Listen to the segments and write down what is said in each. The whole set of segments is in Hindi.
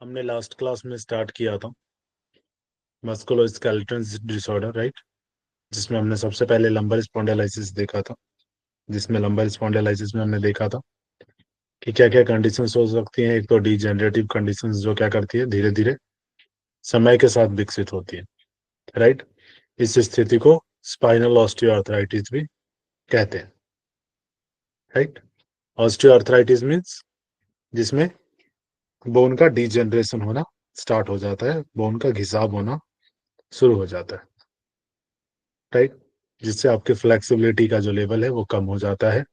हमने लास्ट क्लास में स्टार्ट किया था मस्कुलोस्केलेटल डिसऑर्डर, राइट, जिसमें हमने सबसे पहले लंबर स्पॉन्डिलाइसिस देखा था। जिसमें लंबर स्पॉन्डिलाइसिस में हमने देखा था कि क्या क्या कंडीशंस हो सकती हैं। एक तो डीजेनरेटिव कंडीशंस, जो क्या करती है, धीरे धीरे समय के साथ विकसित होती है, राइट। इस स्थिति को स्पाइनल ऑस्टियोआर्थराइटिस भी कहते हैं, राइट। ऑस्टियोआर्थराइटिस मीन्स जिसमें बोन का डीजेनरेशन होना स्टार्ट हो जाता है, बोन का घिसाव होना शुरू हो जाता है, राइट, जिससे आपके फ्लेक्सिबिलिटी का जो लेवल है वो कम हो जाता है।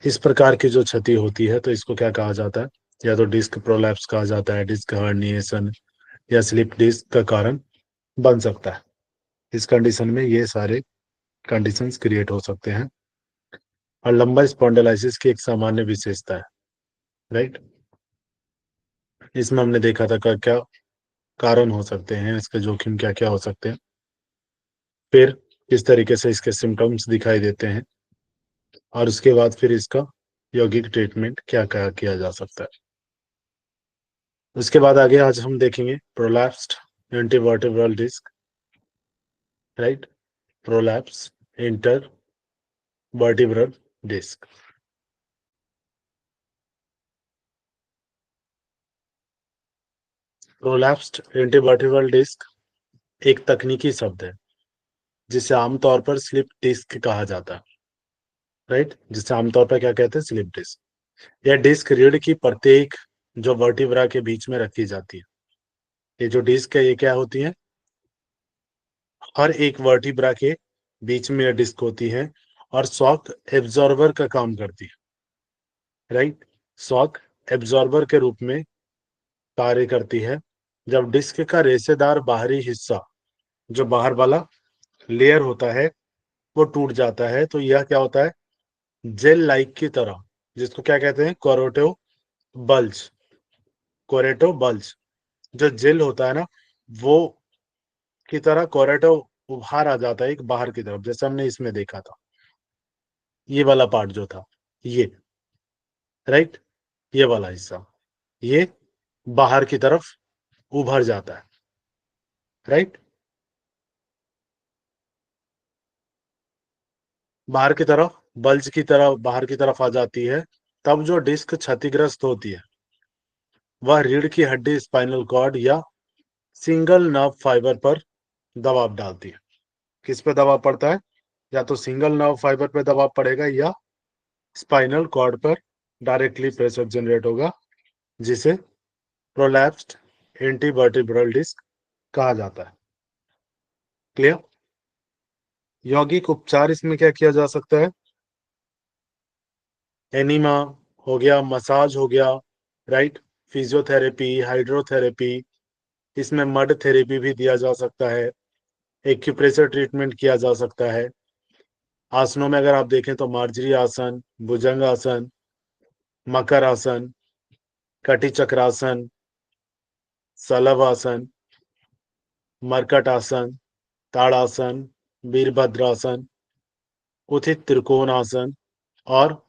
इस प्रकार की जो क्षति होती है तो इसको क्या कहा जाता है, या तो डिस्क प्रोलैप्स कहा जाता है, डिस्क हर्निएशन या स्लिप डिस्क का कारण बन सकता है। इस कंडीशन में ये सारे कंडीशंस क्रिएट हो सकते हैं। और लंबर स्पॉन्डिलाइसिस की एक सामान्य विशेषता है, राइट। इसमें हमने देखा था क्या क्या कारण हो सकते हैं, इसके जोखिम क्या क्या हो सकते हैं, फिर किस तरीके से इसके सिम्टम्स दिखाई देते हैं, और उसके बाद फिर इसका यौगिक ट्रीटमेंट क्या क्या किया जा सकता है। उसके बाद आगे आज हम देखेंगे prolapsed intervertebral disc, right, prolapse intervertebral disc. Prolapsed intervertebral disc एक तकनीकी शब्द है जिसे आमतौर पर स्लिप डिस्क कहा जाता है, राइट, जिसे आमतौर पर क्या कहते हैं, स्लिप डिस्क। यह डिस्क रीढ़ की प्रत्येक जो वर्टिब्रा के बीच में रखी जाती है। ये जो डिस्क है ये क्या होती है, हर एक वर्टिब्रा के बीच में यह डिस्क होती है और शॉक एब्जॉर्बर का काम करती है, राइट। शॉक एब्जॉर्बर के रूप में कार्य करती है। जब डिस्क का रेशेदार बाहरी हिस्सा, जो बाहर वाला लेयर होता है, वो टूट जाता है तो यह क्या होता है, जेल लाइक की तरह, जिसको क्या कहते हैं, कोरेटो बल्ज। कोरेटो बल्ज जो जेल होता है ना, वो की तरह कोरेटो उभार आ जाता है एक बाहर की तरफ, जैसे हमने इसमें देखा था। ये वाला पार्ट जो था, ये, राइट, ये वाला हिस्सा, ये बाहर की तरफ उभर जाता है, राइट, बाहर की तरफ, बल्ज की तरफ बाहर की तरफ आ जाती है। तब जो डिस्क क्षतिग्रस्त होती है वह रीढ़ की हड्डी, स्पाइनल कॉर्ड या सिंगल नर्व फाइबर पर दबाव डालती है। किस पे दबाव पड़ता है, या तो सिंगल नर्व फाइबर पे दबाव पड़ेगा या स्पाइनल कॉर्ड पर डायरेक्टली प्रेशर जनरेट होगा, जिसे प्रोलैप्स्ड इंटीवर्टिब्रल डिस्क कहा जाता है। क्लियर। यौगिक उपचार इसमें क्या किया जा सकता है, एनीमा हो गया, मसाज हो गया, राइट, फिजियोथेरेपी, हाइड्रोथेरेपी, इसमें मड थेरेपी भी दिया जा सकता है, एक्यूप्रेशर ट्रीटमेंट किया जा सकता है। आसनों में अगर आप देखें तो मार्जरी आसन, भुजंग आसन, मकर आसन, कटी चक्रासन, सलभ आसन, मरकट आसन, ताड़ासन, वीरभद्रासन, उथित त्रिकोण आसन और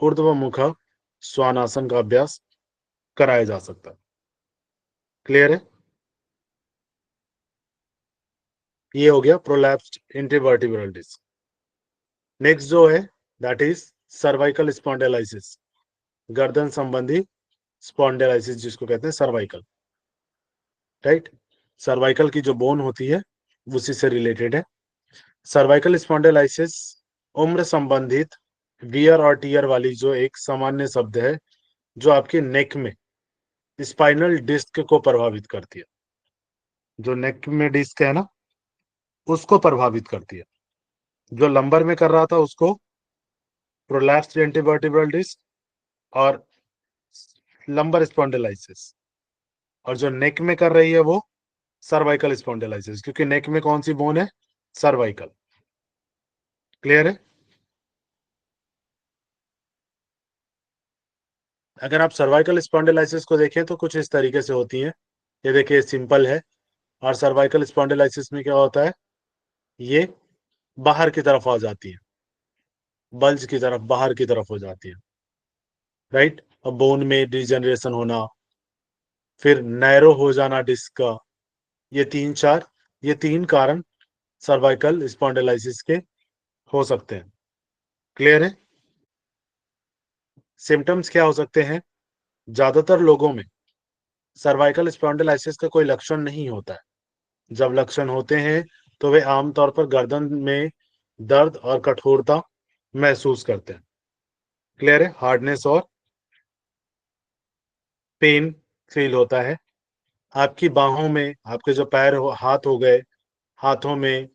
ऊर्ध्वमुख श्वानासन का अभ्यास कराया जा सकता है। क्लियर है। ये हो गया प्रोलैप्स्ड इंटरवर्टिब्रल डिस्क। नेक्स्ट जो है दैट इज सर्वाइकल स्पॉन्डिलाइसिस, गर्दन संबंधी स्पॉन्डिलाइसिस जिसको कहते हैं सर्वाइकल, राइट। सर्वाइकल की जो बोन होती है उसी से रिलेटेड है। सर्वाइकल स्पॉन्डिलाइसिस उम्र संबंधित वियर और टीयर वाली जो एक सामान्य शब्द है, जो आपके नेक में स्पाइनल डिस्क को प्रभावित करती है। जो नेक में डिस्क है ना, उसको प्रभावित करती है। जो लंबर में कर रहा था उसको प्रोलैप्स्ड इंटरवर्टिब्रल डिस्क और लंबर स्पॉन्डिलाइसिस, और जो नेक में कर रही है वो सर्वाइकल स्पॉन्डिलाइसिस, क्योंकि नेक में कौन सी बोन है, सर्वाइकल। क्लियर है। अगर आप सर्वाइकल स्पॉन्डिलाइसिस को देखें तो कुछ इस तरीके से होती है। ये देखिए सिंपल है। और सर्वाइकल स्पॉन्डिलाइसिस में क्या होता है, ये बाहर की तरफ आ जाती है, बल्ज की तरफ, बाहर की तरफ हो जाती है, राइट। बोन में डिजेनरेशन होना, फिर नैरो हो जाना डिस्क का, ये तीन कारण सर्वाइकल स्पॉन्डिलाइसिस के हो सकते हैं। क्लियर है? सिम्टम्स क्या हो सकते हैं? ज्यादातर लोगों में सर्वाइकल स्पॉन्डिलाइसिस का कोई लक्षण नहीं होता है। जब लक्षण होते हैं तो वे आमतौर पर गर्दन में दर्द और कठोरता महसूस करते हैं। क्लियर है? हार्डनेस और पेन फील होता है। आपकी बाहों में, आपके जो पैर हो, हाथ हो गए, हाथों में,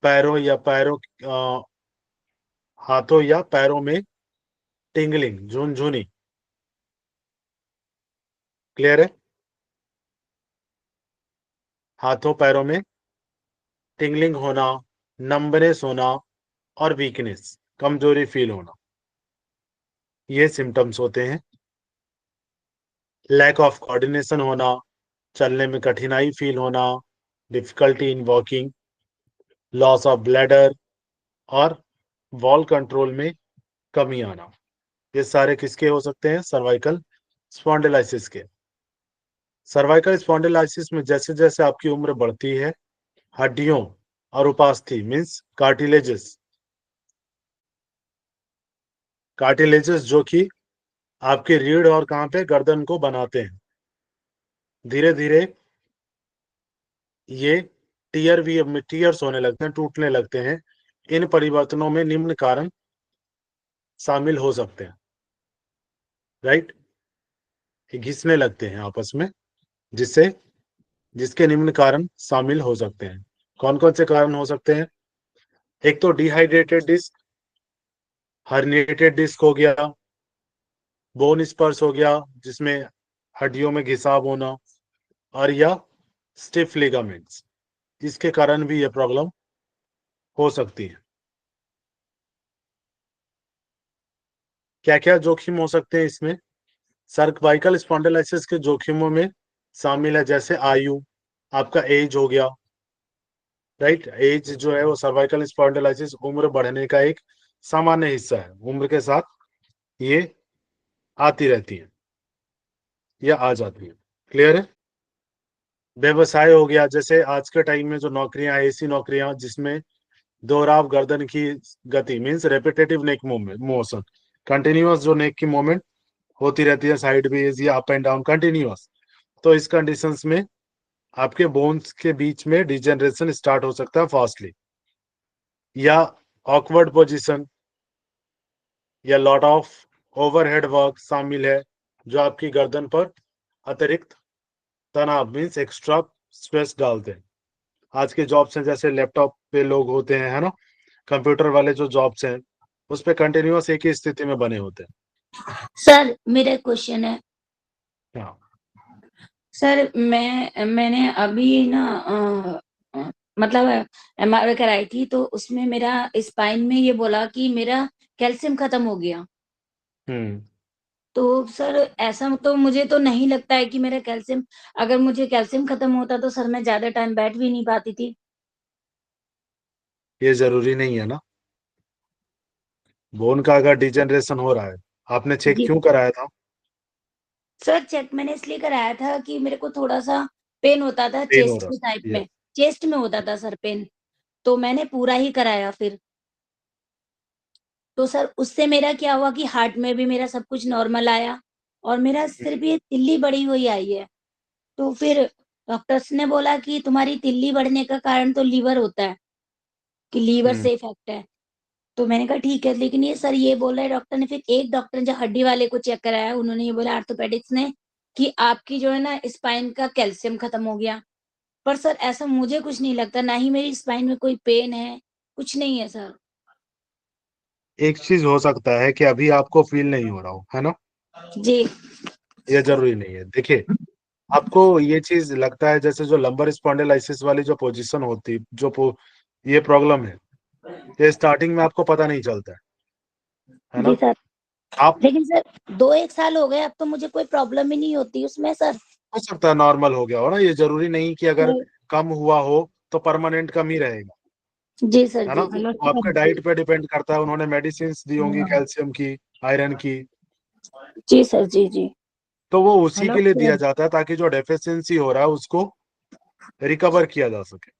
पैरों या पैरों हाथों या पैरों में टिंगलिंग, झुनझुनी। क्लियर है? हाथों पैरों में टिंगलिंग होना, नंबनेस होना और वीकनेस, कमजोरी फील होना, ये सिम्टम्स होते हैं। लैक ऑफ कोऑर्डिनेशन होना, चलने में कठिनाई फील होना, difficulty in walking, loss of bladder और वॉल कंट्रोल में कमी आना, ये सारे किसके हो सकते हैं? सर्वाइकल स्पॉन्डिलाइसिस के। सर्वाइकल स्पॉन्डिलाइसिस में जैसे जैसे आपकी उम्र बढ़ती है, हड्डियों और उपास्थि मीन्स कार्टिलेजेस जो कि आपके रीढ़ और कहाँ पे, गर्दन को बनाते हैं, धीरे धीरे ये टीयर्स होने लगते हैं, टूटने लगते हैं। इन परिवर्तनों में निम्न कारण शामिल हो सकते हैं। राइट? ये घिसने लगते हैं आपस में, जिससे जिसके निम्न कारण शामिल हो सकते हैं। कौन कौन से कारण हो सकते हैं? एक तो डिहाइड्रेटेड डिस्क, हर्निएटेड डिस्क हो गया, बोन स्पर्स हो गया जिसमें हड्डियों में घिसाव होना, और या स्टिफ लिगामेंट्स, इसके कारण भी ये प्रॉब्लम हो सकती है। क्या क्या जोखिम हो सकते हैं इसमें? सर्वाइकल स्पॉन्डिलाइसिस के जोखिमों में शामिल है जैसे आयु, आपका एज हो गया। राइट? एज जो है वो सर्वाइकल स्पॉन्डिलाइसिस उम्र बढ़ने का एक सामान्य हिस्सा है। उम्र के साथ ये आती रहती है या आ जाती है। क्लियर है? व्यवसाय हो गया, जैसे आज के टाइम में जो नौकरियां, ऐसी नौकरियां जिसमें दोहराव गर्दन की गति means repetitive neck movement, motion, continuous जो नेक की मूवमेंट होती रहती है, साइड वेज या अप एंड डाउन कंटिन्यूअस, तो इस कंडीशंस में आपके बोन्स के बीच में डिजेनरेशन स्टार्ट हो सकता है फास्टली, या ऑकवर्ड पोजीशन या लॉट ऑफ ओवरहेड वर्क शामिल है जो आपकी गर्दन पर अतिरिक्त तनाव मीन्स एक्स्ट्रा स्ट्रेस डालते हैं। आज के जॉब्स हैं जैसे लैपटॉप पे लोग होते हैं, है ना, कंप्यूटर वाले जो जॉब्स हैं उस पे कंटिन्यूअस एक ही स्थिति में बने होते हैं। सर मेरा क्वेश्चन है। हाँ। सर मैंने अभी ना मतलब एमआरआई कराई थी, तो उसमें मेरा स्पाइन में ये बोला कि मेरा कैल्शियम खत्म हो गया। तो सर ऐसा तो मुझे तो नहीं लगता है कि मेरा कैल्शियम, अगर मुझे कैल्शियम खत्म होता तो सर मैं ज्यादा टाइम बैठ भी नहीं पाती थी। ये जरूरी नहीं है ना। बोन का अगर डिजेनरेशन हो रहा है, आपने चेक जी क्यों कराया था? सर, चेक मैंने इसलिए कराया था कि मेरे को थोड़ा सा पेन होता था पेन हो चेस्ट रहा के टाइप है? में, चेस्ट में होता था सर पेन, तो मैंने पूरा ही कराया फिर। तो सर उससे मेरा क्या हुआ कि हार्ट में भी मेरा सब कुछ नॉर्मल आया, और मेरा सिर्फ ये तिल्ली बढ़ी हुई आई है। तो फिर डॉक्टर्स ने बोला कि तुम्हारी तिल्ली बढ़ने का कारण तो लीवर होता है, कि लीवर हम्म। से इफेक्ट है। तो मैंने कहा ठीक है, लेकिन ये सर ये बोल रहे डॉक्टर ने, फिर एक डॉक्टर ने जो हड्डी वाले को चेक कराया, उन्होंने ये बोला ऑर्थोपेडिक्स ने कि आपकी जो है ना स्पाइन का कैल्शियम खत्म हो गया। पर सर ऐसा मुझे कुछ नहीं लगता, ना ही मेरी स्पाइन में कोई पेन है, कुछ नहीं है सर। एक चीज हो सकता है कि अभी आपको फील नहीं हो रहा हो, है ना, जी ये जरूरी नहीं है। देखिए, आपको ये चीज लगता है जैसे जो लंबर स्पॉन्डिलाइसिस वाली जो पोजीशन होती, ये प्रॉब्लम है, ये स्टार्टिंग में आपको पता नहीं चलता है जी ना। सर। आप, लेकिन सर 2-1 साल हो गए, अब तो मुझे कोई प्रॉब्लम ही नहीं होती उसमें सर। हो सकता है नॉर्मल हो गया हो ना, ये जरूरी नहीं कि अगर कम हुआ हो तो परमानेंट कम ही रहेगा, जी सर, है ना। जी जी तो आपके डाइट पे डिपेंड करता है, उन्होंने मेडिसिन दी होंगी कैल्शियम की, आयरन की, जी सर, जी, जी। तो वो उसी हेलो के लिए सर। दिया जाता है ताकि जो डेफिशिएंसी हो रहा है उसको रिकवर किया जा सके,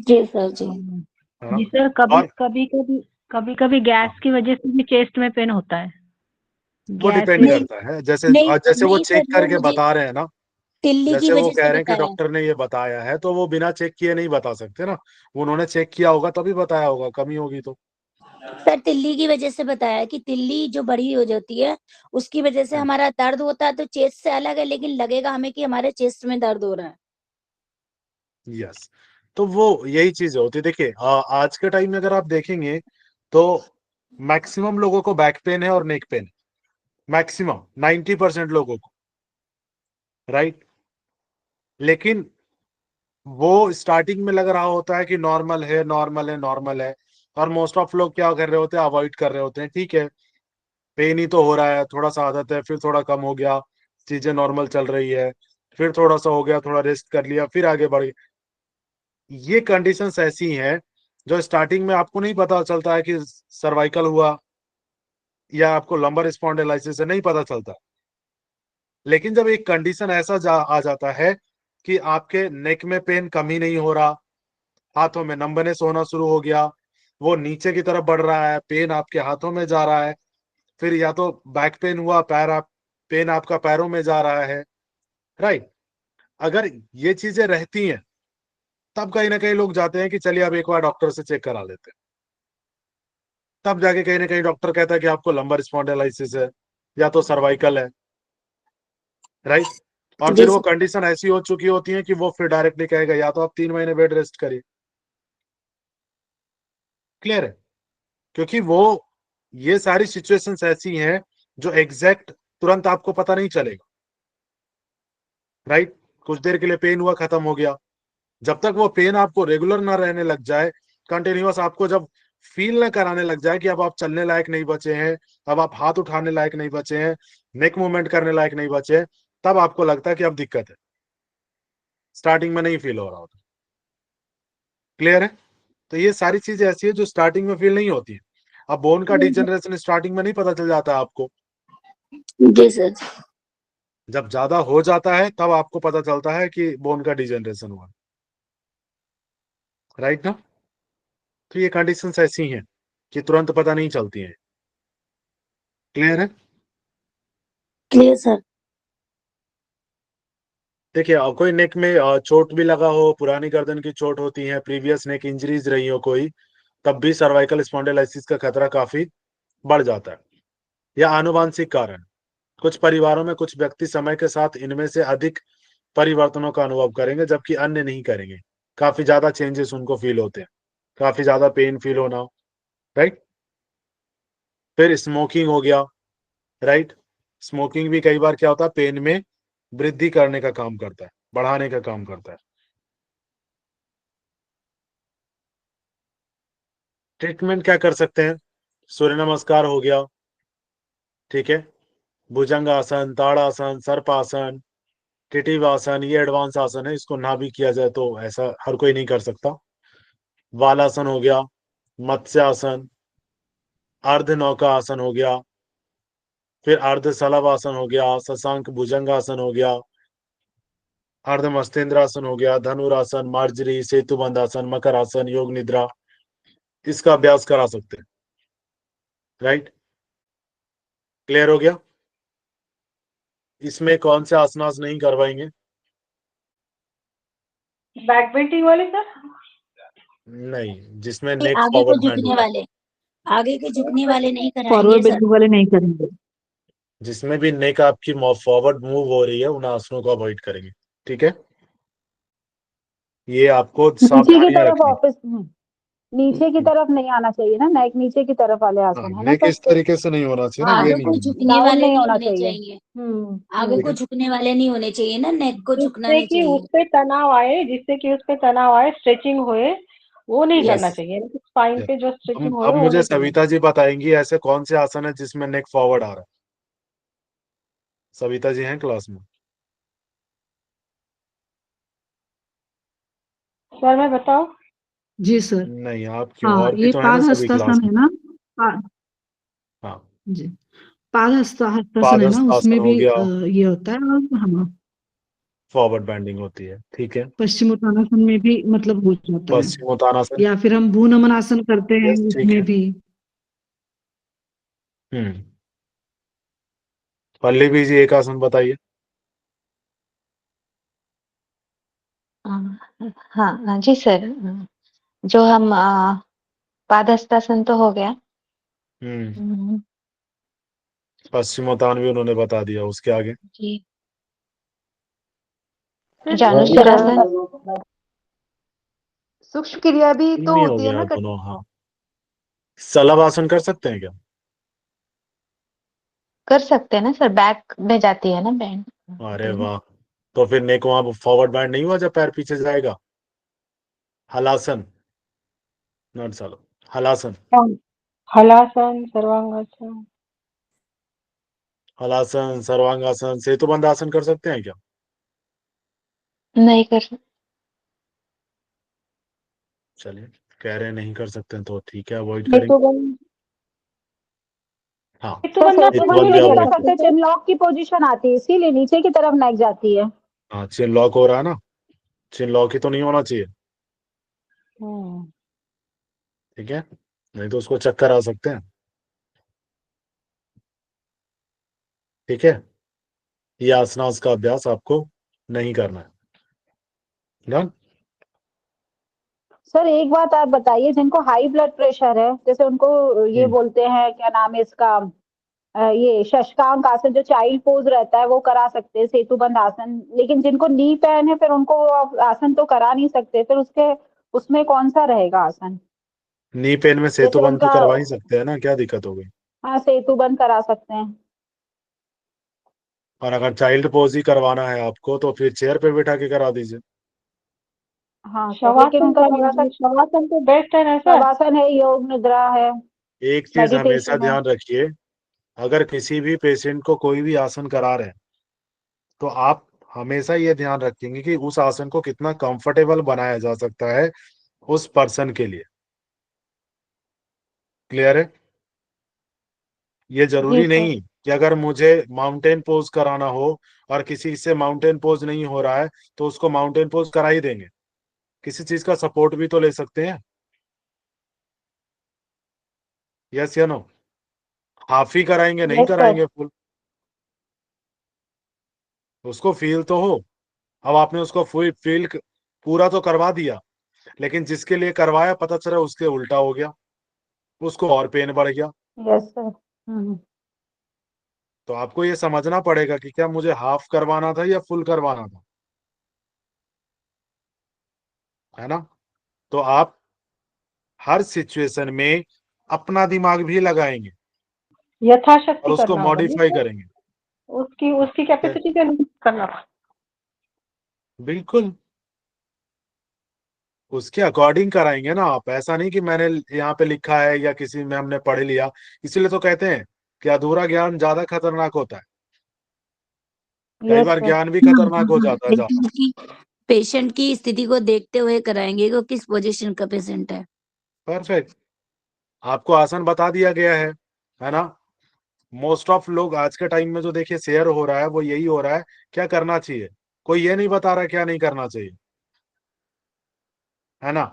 जी सर, जी। है ना। जी सर, कभी और कभी कभी कभी कभी गैस की वजह से भी चेस्ट में पेन होता है। वो गैस डिपेंड से। नहीं, करता है, जैसे नहीं, जैसे वो नहीं चेक सर, वो करके मुझे बता रहे हैं ना, तिल्ली की जैसे वो वजह कह से रहे हैं कि बताया। डॉक्टर ने ये बताया है, तो वो बिना चेक किए नहीं बता सकते ना, उन्होंने चेक किया होगा तभी बताया होगा, कमी होगी तो। सर तिल्ली की वजह से बताया कि तिल्ली जो बड़ी हो जाती है, उसकी वजह से हमारा दर्द होता है, तो चेस्ट से अलग है, लेकिन लगेगा हमें कि हमारे चेस्ट में दर्द हो रहा है। यस, तो वो यही चीज होती है। देखिए आज के टाइम में अगर आप देखेंगे तो मैक्सिमम लोगों को बैक पेन है और नेक पेन, मैक्सिमम 90% लोगों को, राइट। लेकिन वो स्टार्टिंग में लग रहा होता है कि नॉर्मल है, नॉर्मल है, नॉर्मल है, और मोस्ट ऑफ लोग क्या कर रहे होते हैं, अवॉइड कर रहे होते हैं। ठीक है, पेन ही तो हो रहा है, थोड़ा सा आदत है, फिर थोड़ा कम हो गया, चीजें नॉर्मल चल रही है, फिर थोड़ा सा हो गया, थोड़ा रेस्ट कर लिया, फिर आगे बढ़ गए। ये कंडीशंस ऐसी हैं जो स्टार्टिंग में आपको नहीं पता चलता है कि सर्वाइकल हुआ या आपको लंबर स्पॉन्डिलाइसिस है, नहीं पता चलता। लेकिन जब एक कंडीशन ऐसा आ जाता है कि आपके नेक में पेन कम ही नहीं हो रहा, हाथों में नंबनेस होना शुरू हो गया, वो नीचे की तरफ बढ़ रहा है, पेन आपके हाथों में जा रहा है, फिर या तो बैक पेन हुआ, पेन आपका पैरों में जा रहा है, राइट। अगर ये चीजें रहती हैं तब कहीं ना कहीं लोग जाते हैं कि चलिए अब एक बार डॉक्टर से चेक करा लेते हैं। तब जाके कहीं ना कहीं डॉक्टर कहता है कि आपको लंबर स्पॉन्डिलाइसिस है या तो सर्वाइकल है, राइट। और जी फिर वो सर। कंडीशन ऐसी हो चुकी होती है कि वो फिर डायरेक्टली कहेगा या तो आप 3 महीने बेड रेस्ट करिए। क्लियर है, क्योंकि वो ये सारी सिचुएशंस ऐसी हैं जो एग्जैक्ट तुरंत आपको पता नहीं चलेगा, राइट। कुछ देर के लिए पेन हुआ, खत्म हो गया। जब तक वो पेन आपको रेगुलर ना रहने लग जाए, कंटिन्यूअस आपको जब फील ना कराने लग जाए कि अब आप चलने लायक नहीं बचे हैं, अब आप हाथ उठाने लायक नहीं बचे हैं, नेक मूवमेंट करने लायक नहीं बचे हैं, तब आपको लगता है कि अब दिक्कत है। स्टार्टिंग में नहीं फील हो रहा होता। क्लियर है। तो ये सारी चीजें ऐसी है जो स्टार्टिंग में फील नहीं होती है। अब बोन का डिजनरेशन स्टार्टिंग में नहीं पता चल जाता है आपको, जी सर। जब ज्यादा हो जाता है तब आपको पता चलता है कि बोन का डिजनरेशन हुआ, राइट ना। तो ये कंडीशंस ऐसी हैं कि तुरंत पता नहीं चलती हैं। क्लियर है। Clear sir. देखिए कोई नेक में चोट भी लगा हो, पुरानी गर्दन की चोट होती है, प्रीवियस नेक इंजरीज रही हो कोई, तब भी सर्वाइकल स्पॉन्डिलाइसिस का खतरा काफी बढ़ जाता है। या आनुवांशिक कारण, कुछ परिवारों में कुछ व्यक्ति समय के साथ इनमें से अधिक परिवर्तनों का अनुभव करेंगे जबकि अन्य नहीं करेंगे। काफी ज्यादा चेंजेस उनको फील होते हैं, काफी ज्यादा पेन फील होना, राइट। फिर स्मोकिंग हो गया, राइट। स्मोकिंग भी कई बार क्या होता है, पेन में वृद्धि करने का काम करता है, बढ़ाने का काम करता है। ट्रीटमेंट क्या कर सकते हैं, सूर्य नमस्कार हो गया, ठीक है, भुजंग आसन, ताड़ासन, सर्पासन, टिटिव आसन, ये एडवांस आसन है, इसको ना भी किया जाए तो ऐसा हर कोई नहीं कर सकता। वालासन हो गया, मत्स्य आसन, अर्ध नौका आसन हो गया, फिर अर्ध सलभ आसन हो गया, शशांक भुजंग आसन हो गया, अर्ध मस्तेंद्रासन हो गया, धनुरासन, मार्जरी, सेतुबंध आसन, मकर आसन, योग निद्रा, इसका अभ्यास करा सकते हैं, राइट। क्लियर हो गया। इसमें कौन से आसनास नहीं करवाएंगे, बैक बेंटिंग वाले सर। नहीं, जिसमें ये नेक आगे को फॉरवर्ड बेंड झुकने हो, वाले, आगे के झुकने वाले नहीं कराएंगे फॉरवर्ड सर। बेंटिंग वाले नहीं करेंगे। जिसमें भी नेक आपकी फॉरवर्ड मूव हो रही है, उन आसनों को अवॉइड करेंगे, ठीक है। ये आपको नीचे की सावधानियां तरफ रखनी। ऑफिस में, नीचे की तरफ नहीं आना चाहिए ना, नेक नीचे की तरफ वाले हाँ, आसन है ना नेक सर। इस तरीके से नहीं होना चाहिए ना, हाँ, ये आगे नहीं को होना चाहिए, झुकने डाउन वाले नहीं नहीं होना होने चाहिए। चाहिए। हम्म। आगे ठीक को है। झुकने वाले नहीं होने चाहिए ना, नेक को झुकना जिससे नहीं कि चाहिए। उस पे तनाव आए, जिससे कि उस पे तनाव आए, स्ट्रेचिंग होए, वो नहीं यस। करना चाहिए। स्पाइन पे जो स्ट्रेचिंग होए अब वो मुझे नहीं करना सविता जी बताएंगी ऐसे कौन से आसन है जिसमें नेक फॉरवर्ड आ रहा है। सविता जी हैं क्लास में। चाहिए। सर मैं बताओ। जी सर। नहीं, आपकी हाँ, और भी ये तो है ना सभी क्लास पादहस्तासन में। है ना। पा, हाँ, जी, हस्तासन है ना, पादहस्तासन उसमें हो भी गया, ये होता है। और हाँ, फॉरवर्ड बेंडिंग होती है, ठीक है। पश्चिमोत्तानासन में भी मतलब हो जाता है। पश्चिमोत्तानासन, या फिर हम भूनमनासन करते हैं, यस ठीक उसमें है। भी। पल्लवी जी एक आसन बताइए। हाँ जी सर, जो हम पादहस्तासन तो हो गया। पश्चिमोत्तान भी उन्होंने बता दिया, उसके आगे जी, सर जानुशिरासन। सूक्ष्म क्रिया भी तो नहीं हो होती है गया ना दोनों, हाँ। सलभ आसन कर सकते हैं क्या? कर सकते हैं ना सर, बैक में जाती है ना बैंड। अरे वाह, तो फिर नेक वहां फॉरवर्ड बैंड नहीं हुआ जब पैर पीछे जाएगा? हलासन, नॉट सलभ, हलासन। हलासन, सर्वांगासन। हलासन, सर्वांगासन, सेतुबंध आसन कर सकते हैं क्या? नहीं कर सकते। चलिए, कह रहे हैं नहीं कर सकते हैं तो ठीक है, अवॉइड करेंगे। हाँ, तो सर सेतुबंध भी नहीं कर अवॉइड करें। सकते, चिन लॉक की पोजीशन आती है, इसीलिए नीचे की तरफ नेक जाती है। हाँ, चिन लॉक हो रहा है ना, चिन लॉक ही तो नहीं होना चाहिए, ठीक है, नहीं तो उसको चक्कर आ सकते हैं, ठीक है। ये आसनास का अभ्यास आपको नहीं करना है, डन। सर एक बात आप बताइए, जिनको हाई ब्लड प्रेशर है, जैसे उनको ये बोलते हैं, क्या नाम है इसका, ये शशकांक आसन जो चाइल्ड पोज रहता है वो करा सकते हैं, सेतुबंध आसन। लेकिन जिनको नी पेन है फिर उनको वो आप आसन तो करा नहीं सकते, फिर उसके उसमें कौन सा रहेगा आसन? नी पेन में जैसे सेतुबंध तो उनका, करवा ही सकते हैं ना, क्या दिक्कत हो गई? हाँ सेतुबंध करा सकते हैं। और अगर चाइल्ड पोज ही करवाना है आपको तो फिर चेयर पे बैठा के करा दीजिए। हाँ सर, लेकिन शवासन उनका कर थोड़ा सा लीजिए, शवासन तो बेस्ट है ना सर। शवासन है, योग निद्रा है, एक चीज हमेशा मेडिटेशन है। ध्यान रखिए, अगर किसी भी पेशेंट को कोई भी आसन करा रहे हैं तो आप हमेशा ये ध्यान रखेंगे कि उस आसन को कितना कंफर्टेबल बनाया जा सकता है उस पर्सन के लिए। क्लियर है? ये जी जरूरी सर। नहीं कि अगर मुझे माउंटेन पोज कराना हो और किसी से माउंटेन पोज नहीं हो रहा है तो उसको माउंटेन पोज करा ही देंगे, किसी चीज का सपोर्ट भी तो ले सकते हैं। यस या नो? हाफ ही कराएंगे, नहीं यस सर। कराएंगे फुल, उसको फील तो हो। अब आपने उसको फुल फील पूरा तो करवा दिया, लेकिन जिसके लिए करवाया पता चला उसके उल्टा हो गया, उसको और पेन बढ़ गया। Yes sir. तो आपको ये समझना पड़ेगा कि क्या मुझे हाफ करवाना था या फुल करवाना था, है ना? तो आप हर सिचुएशन में अपना दिमाग भी लगाएंगे और यथाशक्ति उसको करना होगा नहीं मॉडिफाई सर, करेंगे। उसकी उसकी ठीक है, कैपेसिटी के अनुसार करना होगा। बिल्कुल उसके अकॉर्डिंग कराएंगे ना आप, ऐसा नहीं कि मैंने यहाँ पे लिखा है या किसी में हमने पढ़ लिया। इसीलिए तो कहते हैं कि अधूरा ज्ञान ज्यादा खतरनाक होता है, कई यस बार सर। ज्ञान भी खतरनाक हो जाता है ज्यादा। लेकिन कि पेशेंट की स्थिति को देखते हुए कराएंगे कि वो किस पोजीशन का पेशेंट है। परफेक्ट, आपको आसन बता दिया गया है ना? मोस्ट ऑफ लोग आज के टाइम में जो देखिए शेयर हो रहा है वो यही हो रहा है, क्या करना चाहिए, कोई ये नहीं बता रहा क्या नहीं करना चाहिए, है ना?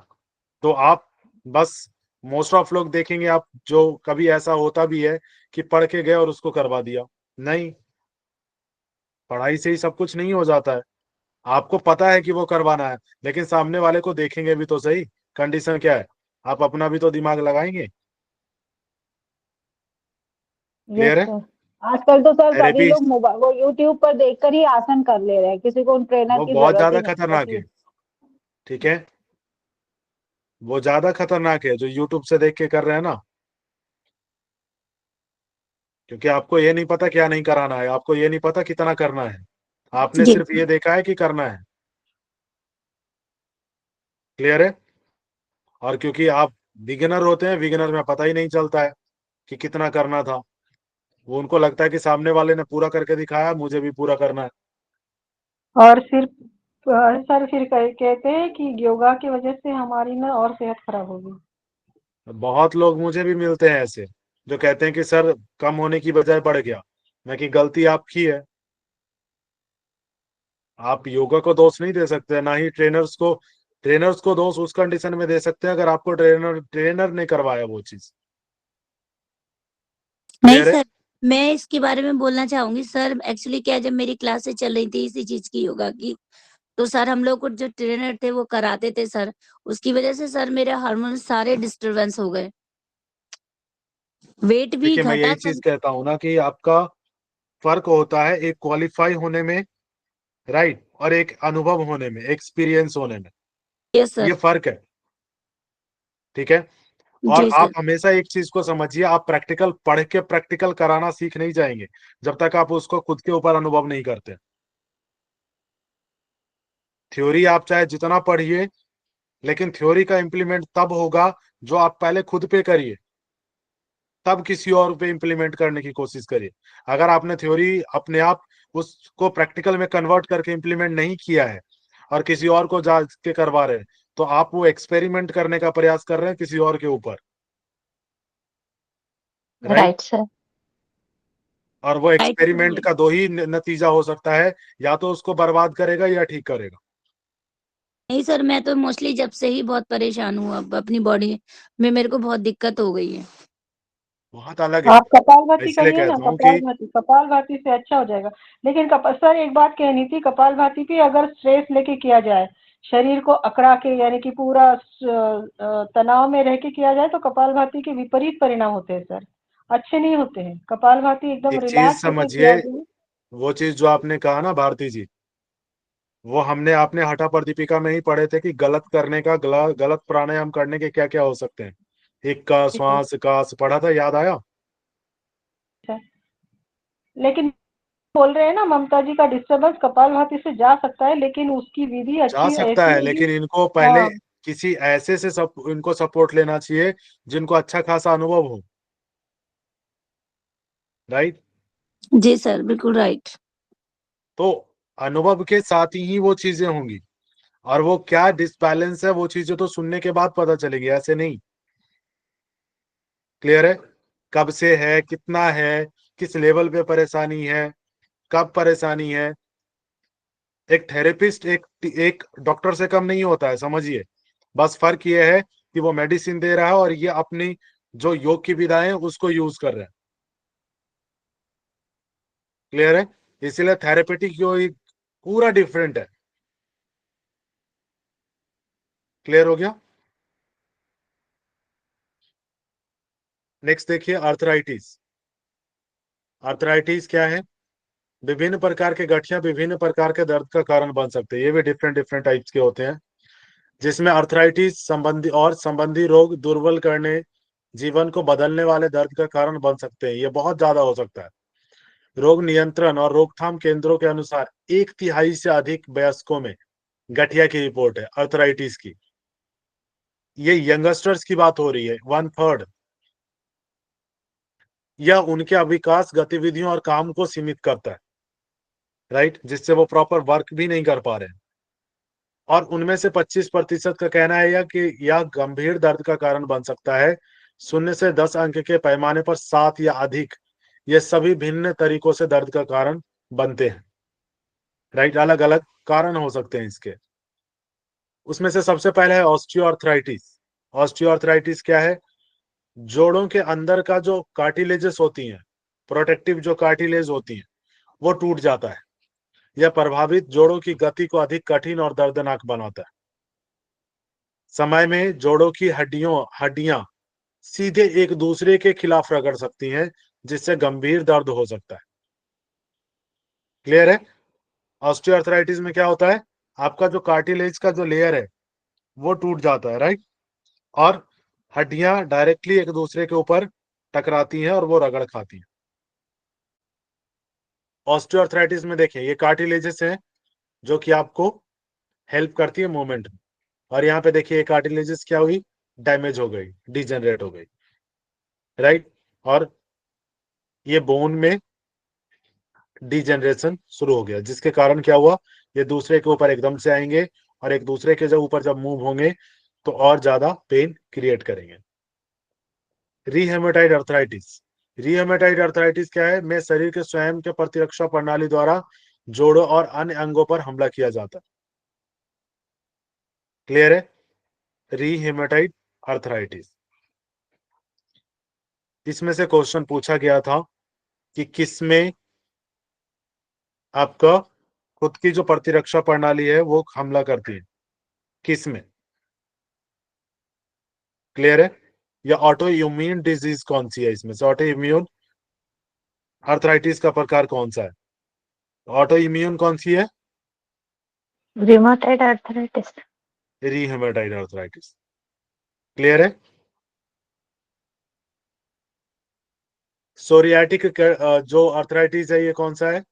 तो आप बस, मोस्ट ऑफ लोग देखेंगे आप, जो कभी ऐसा होता भी है कि पढ़ के गए और उसको करवा दिया, नहीं, पढ़ाई से ही सब कुछ नहीं हो जाता है। आपको पता है कि वो करवाना है, लेकिन सामने वाले को देखेंगे भी तो सही, कंडीशन क्या है, आप अपना भी तो दिमाग लगाएंगे। यस क्लियर है? सर। आजकल तो सर सभी थेरेपी लोग मोबाइल वो यूट्यूब पर देखकर ही आसन कर ले रहे हैं, किसी को उन ट्रेनर वो की बहुत जरूरत ज्यादा ही नहीं खतरनाक होती। है, ठीक है, वो ज्यादा खतरनाक है जो यूट्यूब से देख के कर रहे हैं ना, क्योंकि आपको ये नहीं पता क्या नहीं कराना है, आपको ये नहीं पता कितना करना है, आपने जी सिर्फ ये देखा है कि करना है। क्लियर है? और क्योंकि आप बिगिनर होते हैं, बिगिनर में पता ही नहीं चलता है कि कितना करना था, वो उनको लगता है कि सामने वाले ने पूरा करके दिखाया, मुझे भी पूरा करना है। और सिर्फ सर फिर कहते हैं कि योगा की वजह से हमारी ना और सेहत खराब होगी। बहुत लोग मुझे भी मिलते हैं ऐसे जो कहते हैं कि सर कम होने की बजाय बढ़ गया, मैं कि गलती आपकी है। आप योगा को दोष नहीं दे सकते, ना ही ट्रेनर्स को दोष उस कंडीशन में दे सकते हैं अगर आपको ट्रेनर ने करवाया वो चीज। नहीं क्लियर है? सर, मैं इसके बारे में बोलना चाहूंगी सर। एक्चुअली क्या, जब मेरी क्लासेस चल रही थी इसी चीज की, योगा की, तो सर हम लोग को जो ट्रेनर थे वो कराते थे सर, उसकी वजह से सर मेरे हार्मोन सारे डिस्टरबेंस हो गए, वेट भी देखिए, मैं घटा यही सर। चीज कहता हूँ ना कि आपका फर्क होता है एक क्वालिफाई होने में, राइट, और एक अनुभव होने में, एक्सपीरियंस होने में। यस ये सर। फर्क है, ठीक है। और जी आप सर। हमेशा एक चीज को समझिए, आप प्रैक्टिकल पढ़ के प्रैक्टिकल कराना सीख नहीं जाएंगे जब तक आप उसको खुद के ऊपर अनुभव नहीं करते। थ्योरी आप चाहे जितना पढ़िए, लेकिन थ्योरी का इम्प्लीमेंट तब होगा जो आप पहले खुद पे करिए, तब किसी और पे इम्प्लीमेंट करने की कोशिश करिए। अगर आपने थ्योरी अपने आप उसको प्रैक्टिकल में कन्वर्ट करके इम्प्लीमेंट नहीं किया है और किसी और को जा के करवा रहे हैं, तो आप वो एक्सपेरिमेंट करने का प्रयास कर रहे हैं किसी और के ऊपर, राइट। Right sir. और वो राइट एक्सपेरिमेंट सर। का दो ही नतीजा हो सकता है, या तो उसको बर्बाद करेगा या ठीक करेगा। नहीं सर, मैं तो मोस्टली जब से ही बहुत परेशान हूँ, अब अपनी बॉडी में मेरे को बहुत दिक्कत हो गई है। बहुत अलग है। आप मैं कपालभाति इसलिए करिए ना, कहता हूँ कि कपालभाति से अच्छा हो जाएगा। लेकिन सर एक बात कहनी थी, कपालभाति भी अगर स्ट्रेस लेके किया जाए, शरीर को अकड़ा के, यानी कि पूरा तनाव में रह के किया जाए, तो कपालभाति के विपरीत परिणाम होते हैं सर, अच्छे नहीं होते हैं। कपालभाति एकदम एक चीज रिलैक्स होके समझिए, किया जाए। वो चीज जो आपने कहा ना भारती जी, वो हमने आपने हठा प्रदीपिका में ही पढ़े थे कि गलत करने का, गलत प्राणायाम करने के क्या क्या हो सकते हैं। एक का श्वास का पढ़ा था, याद आया? लेकिन बोल रहे हैं ना, ममता जी का डिस्टरबेंस कपालभाति से जा सकता है, लेकिन उसकी विधि जा अच्छी सकता ऐसी है, होगी। लेकिन इनको पहले हाँ किसी ऐसे से इनको सपोर्ट लेना चाहिए जिनको अच्छा खासा अनुभव हो, राइट। जी सर, बिल्कुल राइट। तो अनुभव के साथ ही वो चीजें होंगी, और वो क्या डिसबैलेंस है वो चीजें तो सुनने के बाद पता चलेगी, ऐसे नहीं। क्लियर है? कब से है, कितना है, किस लेवल पे परेशानी है, कब परेशानी है। एक थेरेपिस्ट एक डॉक्टर से कम नहीं होता है, समझिए। बस फर्क ये है कि वो मेडिसिन दे रहा है और ये अपनी जो योग की विधाएं हैं उसको यूज कर रहे हैं। क्लियर है? इसीलिए थेरेपेटिक योग पूरा डिफरेंट है। क्लियर हो गया? नेक्स्ट देखिए, आर्थराइटिस। आर्थराइटिस क्या है? विभिन्न प्रकार के गठिया विभिन्न प्रकार के दर्द का कारण बन सकते हैं। ये भी डिफरेंट डिफरेंट टाइप्स के होते हैं, जिसमें आर्थराइटिस संबंधी रोग दुर्बल करने, जीवन को बदलने वाले दर्द का कारण बन सकते हैं। ये बहुत ज्यादा हो सकता है। रोग नियंत्रण और रोकथाम केंद्रों के अनुसार 1/3 से अधिक वयस्कों में गठिया की रिपोर्ट है, आर्थराइटिस की। ये यंगस्टर्स की बात हो रही है, 1/3। यह उनके विकास गतिविधियों और काम को सीमित करता है, राइट, जिससे वो प्रॉपर वर्क भी नहीं कर पा रहे हैं। और उनमें से 25% का कहना है यह कि यह गंभीर दर्द का कारण बन सकता है। 0 से 10 अंक के पैमाने पर 7 या अधिक, ये सभी भिन्न तरीकों से दर्द का कारण बनते हैं, राइट। अलग अलग कारण हो सकते हैं इसके। उसमें से सबसे पहले है ऑस्टियोआर्थराइटिस। ऑस्टियोआर्थराइटिस क्या है? जोड़ों के अंदर का जो कार्टिलेजेस होती हैं, प्रोटेक्टिव जो कार्टिलेज होती हैं, वो टूट जाता है। यह प्रभावित जोड़ों की गति को अधिक कठिन और दर्दनाक बनाता है। समय में जोड़ों की हड्डियां सीधे एक दूसरे के खिलाफ रगड़ सकती हैं, जिससे गंभीर दर्द हो सकता है। क्लियर है? ऑस्टियोआर्थराइटिस में क्या होता है? आपका जो कार्टिलेज का जो लेयर है वो टूट जाता है, राइट, और हड्डियां डायरेक्टली एक दूसरे के ऊपर टकराती हैं और वो रगड़ खाती हैं। ऑस्टियोआर्थराइटिस में देखिए, ये कार्टिलेजेस हैं जो कि आपको हेल्प करती है मूवमेंट में, और यहाँ पे देखिए ये कार्टिलेजेस क्या हुई? डैमेज हो गई, डिजेनरेट हो गई, राइट। और ये बोन में डिजेनरेशन शुरू हो गया, जिसके कारण क्या हुआ? ये दूसरे के ऊपर एकदम से आएंगे, और एक दूसरे के जब ऊपर जब मूव होंगे तो और ज्यादा पेन क्रिएट करेंगे। रीहेमेटाइड अर्थराइटिस। रीहेमेटाइड अर्थराइटिस क्या है? में शरीर के स्वयं के प्रतिरक्षा प्रणाली द्वारा जोड़ों और अन्य अंगों पर हमला किया जाता है। क्लियर है? रीहेमेटाइड अर्थराइटिस। इसमें से क्वेश्चन पूछा गया था कि किसमें आपका खुद की जो प्रतिरक्षा प्रणाली है वो हमला करती है, किसमें? क्लियर है? या ऑटो इम्यून डिजीज कौन सी है इसमें से? ऑटो इम्यून अर्थराइटिस का प्रकार कौन सा है? ऑटो इम्यून कौन सी है? रिमोटेड आर्थराइटिस। रीहेमेटाइड अर्थराइटिस। क्लियर है? सोरियाटिक जो अर्थराइटिस है ये कौन सा है?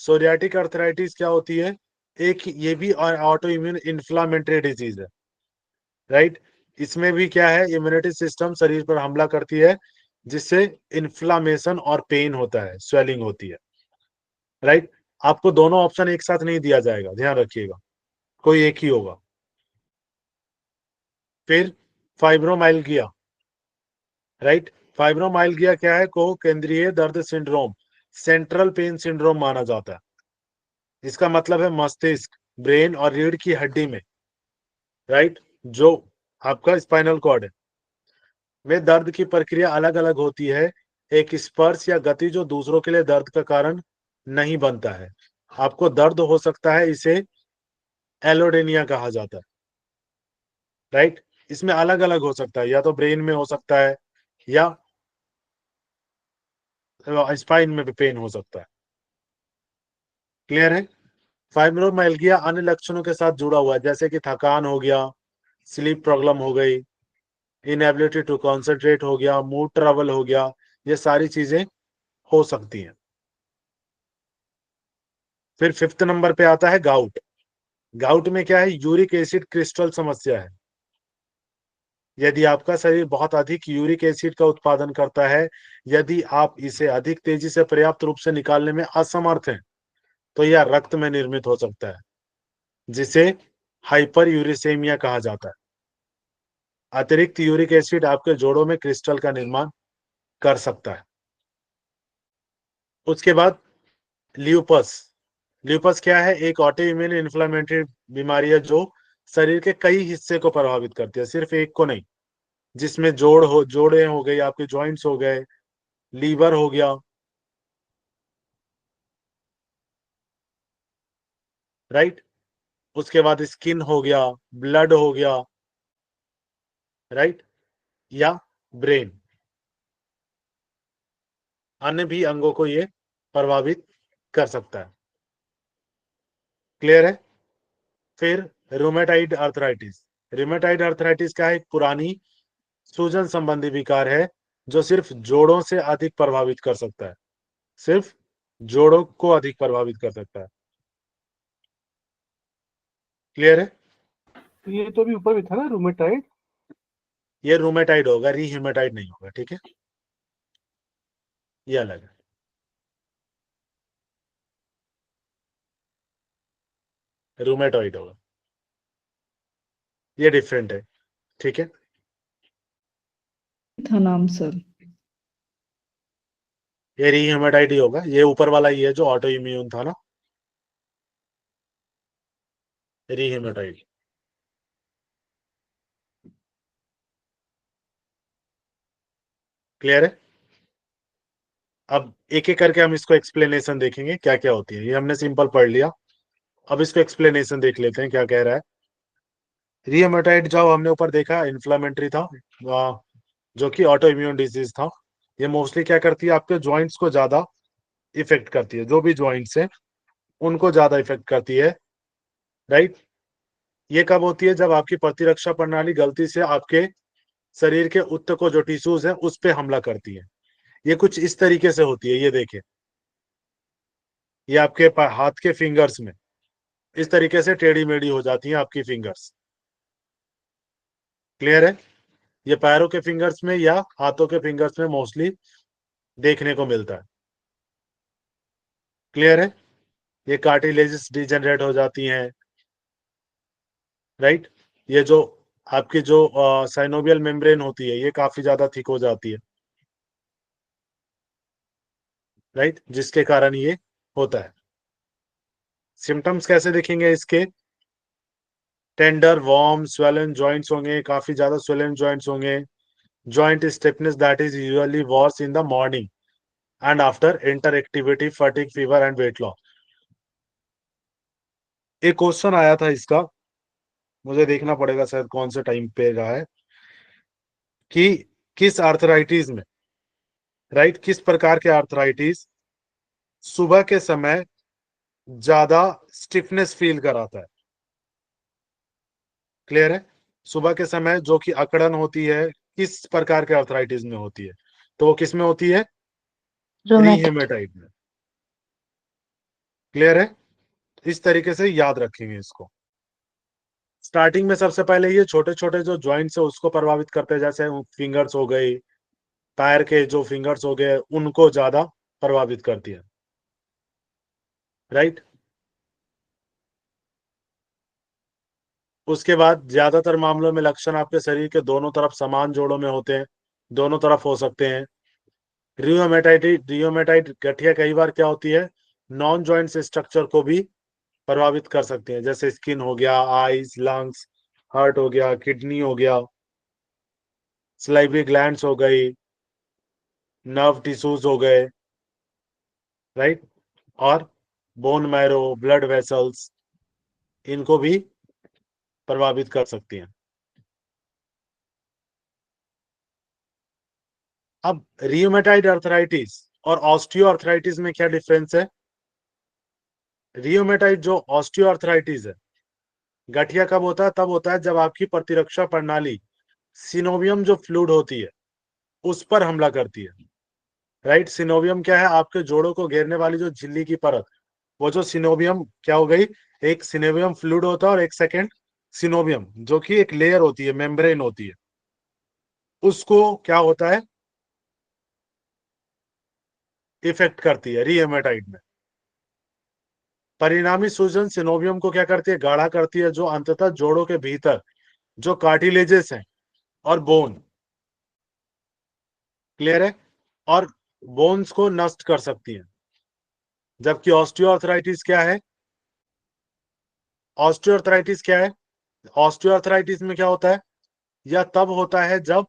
सोरियाटिक अर्थराइटिस क्या होती है? एक ये भी ऑटो इम्यून इन्फ्लामेटरी डिजीज है, राइट? इसमें भी क्या है? इम्यूनिटी सिस्टम शरीर पर हमला करती है जिससे इन्फ्लामेशन और पेन होता है, स्वेलिंग होती है, राइट? आपको दोनों ऑप्शन एक साथ नहीं दिया जाएगा, ध्यान रखिएगा, कोई एक ही होगा। फिर फाइब्रोमाइल्गिया, राइट? फाइब्रोमाइल्गिया क्या है? को केंद्रीय दर्द सिंड्रोम, सेंट्रल पेन सिंड्रोम माना जाता है। इसका मतलब है मस्तिष्क, ब्रेन और रीढ़ की हड्डी में, राइट, जो आपका स्पाइनल कॉर्ड है, में दर्द की प्रक्रिया अलग अलग होती है। एक स्पर्श या गति जो दूसरों के लिए दर्द का कारण नहीं बनता है। आपको दर्द हो सकता है, इसे एलोडेनिया कहा जाता है, राइट? इसमें अलग अलग हो सकता है, या तो ब्रेन में हो सकता है या स्पाइन में भी पेन हो सकता है। क्लियर है? फाइब्रोमाइल्गिया अन्य लक्षणों के साथ जुड़ा हुआ है, जैसे कि थकान हो गया, स्लीप प्रॉब्लम हो गई, इनएबिलिटी टू कॉन्सेंट्रेट हो गया, मूड ट्रबल हो गया, ये सारी चीजें हो सकती हैं। फिर 5th नंबर पे आता है गाउट। गाउट में क्या है? यूरिक एसिड क्रिस्टल समस्या है। यदि आपका शरीर बहुत अधिक यूरिक एसिड का उत्पादन करता है, यदि आप इसे अधिक तेजी से पर्याप्त रूप से निकालने में असमर्थ हैं, तो यह रक्त में निर्मित हो सकता है, जिसे हाइपर यूरिसेमिया कहा जाता है। अतिरिक्त यूरिक एसिड आपके जोड़ों में क्रिस्टल का निर्माण कर सकता है। उसके बाद ल्यूपस। ल्यूपस क्या है? एक ऑटो इम्यून इन्फ्लेमेटरी बीमारी है जो शरीर के कई हिस्से को प्रभावित करती है, सिर्फ एक को नहीं, जिसमें जोड़े हो गए, आपके जॉइंट्स हो गए, लीवर हो गया, राइट? उसके बाद स्किन हो गया, ब्लड हो गया, राइट, या ब्रेन, अन्य भी अंगों को ये प्रभावित कर सकता है। क्लियर है? फिर रूमेटाइड अर्थराइटिस। रूमेटाइड अर्थराइटिस का एक पुरानी सूजन संबंधी विकार है जो सिर्फ जोड़ों से अधिक प्रभावित कर सकता है, सिर्फ जोड़ों को अधिक प्रभावित कर सकता है। क्लियर है? ये तो अभी ऊपर भी था ना रूमेटाइड। ये रूमेटाइड होगा, रीह्यूमेटाइड नहीं होगा, ठीक है? ये अलग है। रूमेटॉइड होगा, ये डिफरेंट है, ठीक है? था नाम सर। ये रीह्यूमेटाइड ही होगा, ये ऊपर वाला ही है जो ऑटो इम्यून था ना, रीह्यूमेटाइड। क्लियर है? अब एक एक करके हम इसको एक्सप्लेनेशन देखेंगे क्या क्या होती है। ये हमने सिंपल पढ़ लिया, अब इसको एक्सप्लेनेशन देख लेते हैं क्या कह रहा है। रीहेमेटाइड जो हमने ऊपर देखा इन्फ्लामेटरी था, जो कि ऑटो इम्यून डिजीज था। ये मोस्टली क्या करती है? आपके जॉइंट्स को ज्यादा इफेक्ट करती है, जो भी जॉइंट्स है उनको ज्यादा इफेक्ट करती है, राइट? ये कब होती है? जब आपकी प्रतिरक्षा प्रणाली गलती से आपके शरीर के ऊतकों, जो टिश्यूज है, उस पे हमला करती है। ये कुछ इस तरीके से होती है, ये देखिए, ये आपके हाथ के फिंगर्स में इस तरीके से टेढ़ी मेढ़ी हो जाती है आपकी फिंगर्स। क्लियर है? ये पैरों के फिंगर्स में या हाथों के फिंगर्स में मोस्टली देखने को मिलता है। क्लियर है? ये कार्टिलेजेस डिजेनरेट हो जाती हैं, राइट? ये जो आपकी जो साइनोवियल मेम्ब्रेन होती है ये काफी ज्यादा थिक हो जाती है, राइट, जिसके कारण ये होता है। सिम्टम्स कैसे दिखेंगे इसके? टेंडर, वार्म, स्वेलन जॉइंट्स होंगे, काफी ज्यादा स्वेलन जॉइंट्स होंगे, joint stiffness that is usually worse in the morning and after inactivity, fatigue, fever and weight loss. एक क्वेश्चन आया था इसका, मुझे देखना पड़ेगा शायद कौन से टाइम पे रहा है, कि किस आर्थराइटिस में, राइट, किस प्रकार के आर्थराइटिस सुबह के समय ज्यादा स्टिफनेस फील कराता है। क्लियर है? सुबह के समय जो कि अकड़न होती है किस प्रकार के आर्थराइटिस में होती है? तो वो किस में होती है? रूमेटिक। रीहेमेटाइड में। क्लियर है? इस तरीके से याद रखेंगे इसको। स्टार्टिंग में सबसे पहले ये छोटे छोटे जो जॉइंट्स है उसको प्रभावित करते हैं, जैसे फिंगर्स हो गई, पैर के जो फिंगर्स हो गए उनको ज्यादा प्रभावित करती है, राइट। उसके बाद ज्यादातर मामलों में लक्षण आपके शरीर के दोनों तरफ समान जोड़ों में होते हैं, दोनों तरफ हो सकते हैं। रियोमेटाइट गठिया कई बार क्या होती है, नॉन जॉइंट्स स्ट्रक्चर को भी प्रभावित कर सकते हैं, जैसे स्किन हो गया, आईज, लंग्स, हार्ट हो गया, किडनी हो गया, सलाइवरी ग्लैंड्स हो गई, नर्व टिश्यूज हो गए, राइट, और बोन मैरो, ब्लड वेसल्स, इनको भी प्रभावित कर सकती हैं। अब रियोमेटाइड अर्थराइटिस और ऑस्टियो अर्थराइटिस में क्या डिफरेंस है? रियोमेटाइड जो ऑस्टियो अर्थराइटिस है, गठिया कब होता है? तब होता है जब आपकी प्रतिरक्षा प्रणाली सिनोवियम जो फ्लूइड होती है उस पर हमला करती है, राइट। सिनोवियम क्या है? आपके जोड़ों को घेरने वाली जो झिल्ली की परत, वो जो सिनोवियम क्या हो गई, एक सिनोवियम फ्लूइड होता है और एक सेकेंड सिनोवियम जो कि एक लेयर होती है, मेम्ब्रेन होती है, उसको क्या होता है, इफेक्ट करती है रियोमेटाइड में। परिणामी सूजन सिनोवियम को क्या करती है, गाढ़ा करती है, जो अंततः जोड़ों के भीतर जो कार्टिलेजेस हैं और बोन, क्लियर है, और बोन्स को नष्ट कर सकती है। जबकि ऑस्टियोआर्थराइटिस क्या है? ऑस्टियोआर्थराइटिस क्या है? ऑस्टियोआर्थराइटिस में क्या होता है, यह तब होता है जब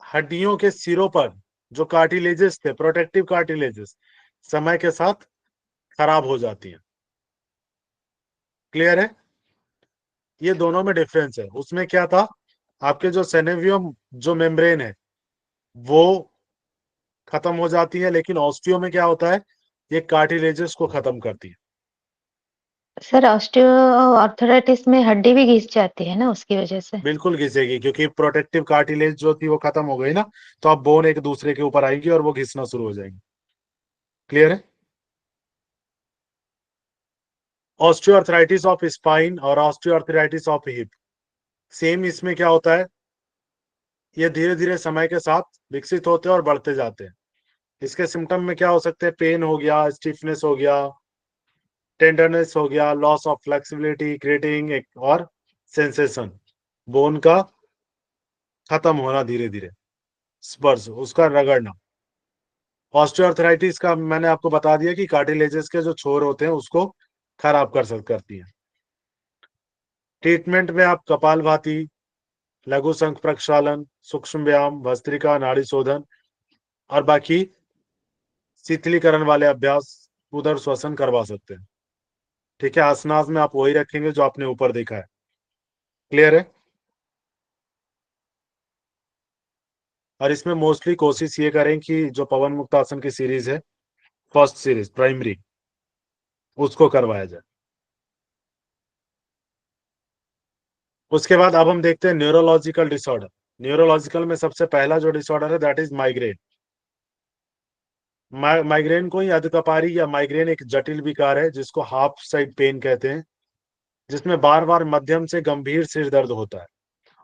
हड्डियों के सिरों पर जो कार्टिलेजेस थे, प्रोटेक्टिव कार्टिलेजेस, समय के साथ खराब हो जाती हैं। क्लियर है? ये दोनों में डिफरेंस है। उसमें क्या था, आपके जो सेनेवियम जो मेम्ब्रेन है वो खत्म हो जाती है, लेकिन ऑस्टियो में क्या होता है, ये कार्टिलेजेस को खत्म करती है। सर ऑस्टियो आर्थराइटिस में हड्डी भी घिस जाती है ना उसकी वजह से? बिल्कुल घिसेगी, क्योंकि प्रोटेक्टिव कार्टिलेज जो थी वो खत्म हो गई ना, तो अब बोन एक दूसरे के ऊपर आएगी और वो घिसना शुरू हो जाएगी। क्लियर है? ऑस्टियोआर्थराइटिस ऑफ स्पाइन और ऑस्टियोआर्थराइटिस ऑफ हिप, सेम। इसमें क्या होता है, ये धीरे धीरे समय के साथ विकसित होते हैं और बढ़ते जाते हैं। इसके सिम्टम में क्या हो सकते हैं, पेन हो गया, स्टिफनेस हो गया, टेंडरनेस हो गया, लॉस ऑफ फ्लेक्सिबिलिटी, ग्रेटिंग और सेंसेशन, बोन का खत्म होना धीरे धीरे, स्पर्श, उसका रगड़ना। ऑस्टियोआर्थराइटिस का मैंने आपको बता दिया कि कार्टिलेजेस के जो छोर होते हैं उसको खराब करती है। ट्रीटमेंट में आप कपालभाति, लघु शंख प्रक्षालन, सूक्ष्म व्यायाम, भस्त्रिका, नाड़ी शोधन और बाकी शीतलीकरण वाले अभ्यास, उदर श्वसन करवा सकते हैं। ठीक है, आसनास में आप वही रखेंगे जो आपने ऊपर देखा है। क्लियर है? और इसमें मोस्टली कोशिश ये करें कि जो पवन मुक्त आसन की सीरीज है, फर्स्ट सीरीज प्राइमरी, उसको करवाया जाए। उसके बाद अब हम देखते हैं न्यूरोलॉजिकल डिसऑर्डर। न्यूरोलॉजिकल में सबसे पहला जो डिसऑर्डर है दैट इज माइग्रेन। माइग्रेन को ही अधकपारी या माइग्रेन एक जटिल विकार है जिसको हाफ साइड पेन कहते हैं, जिसमें बार बार मध्यम से गंभीर सिर दर्द होता है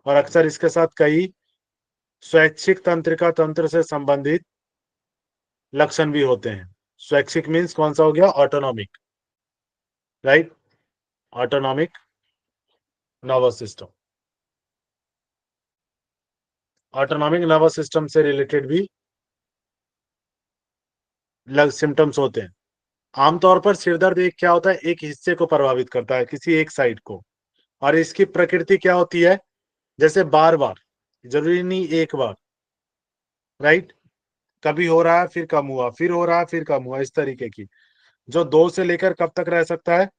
और अक्सर इसके साथ कई स्वैच्छिक तंत्रिका तंत्र से संबंधित लक्षण भी होते हैं। स्वैच्छिक मीन्स कौन सा हो गया, autonomic, right, autonomic nervous system. Autonomic nervous system से रिलेटेड भी सिम्टम्स होते हैं। आमतौर पर सिरदर्द एक क्या होता है, एक हिस्से को प्रभावित करता है, किसी एक साइड को, और इसकी प्रकृति क्या होती है, जैसे बार बार, जरूरी नहीं एक बार, राइट, कभी हो रहा है फिर कम हुआ, फिर हो रहा है फिर कम हुआ, इस तरीके की, जो 2 से लेकर कब तक रह सकता है,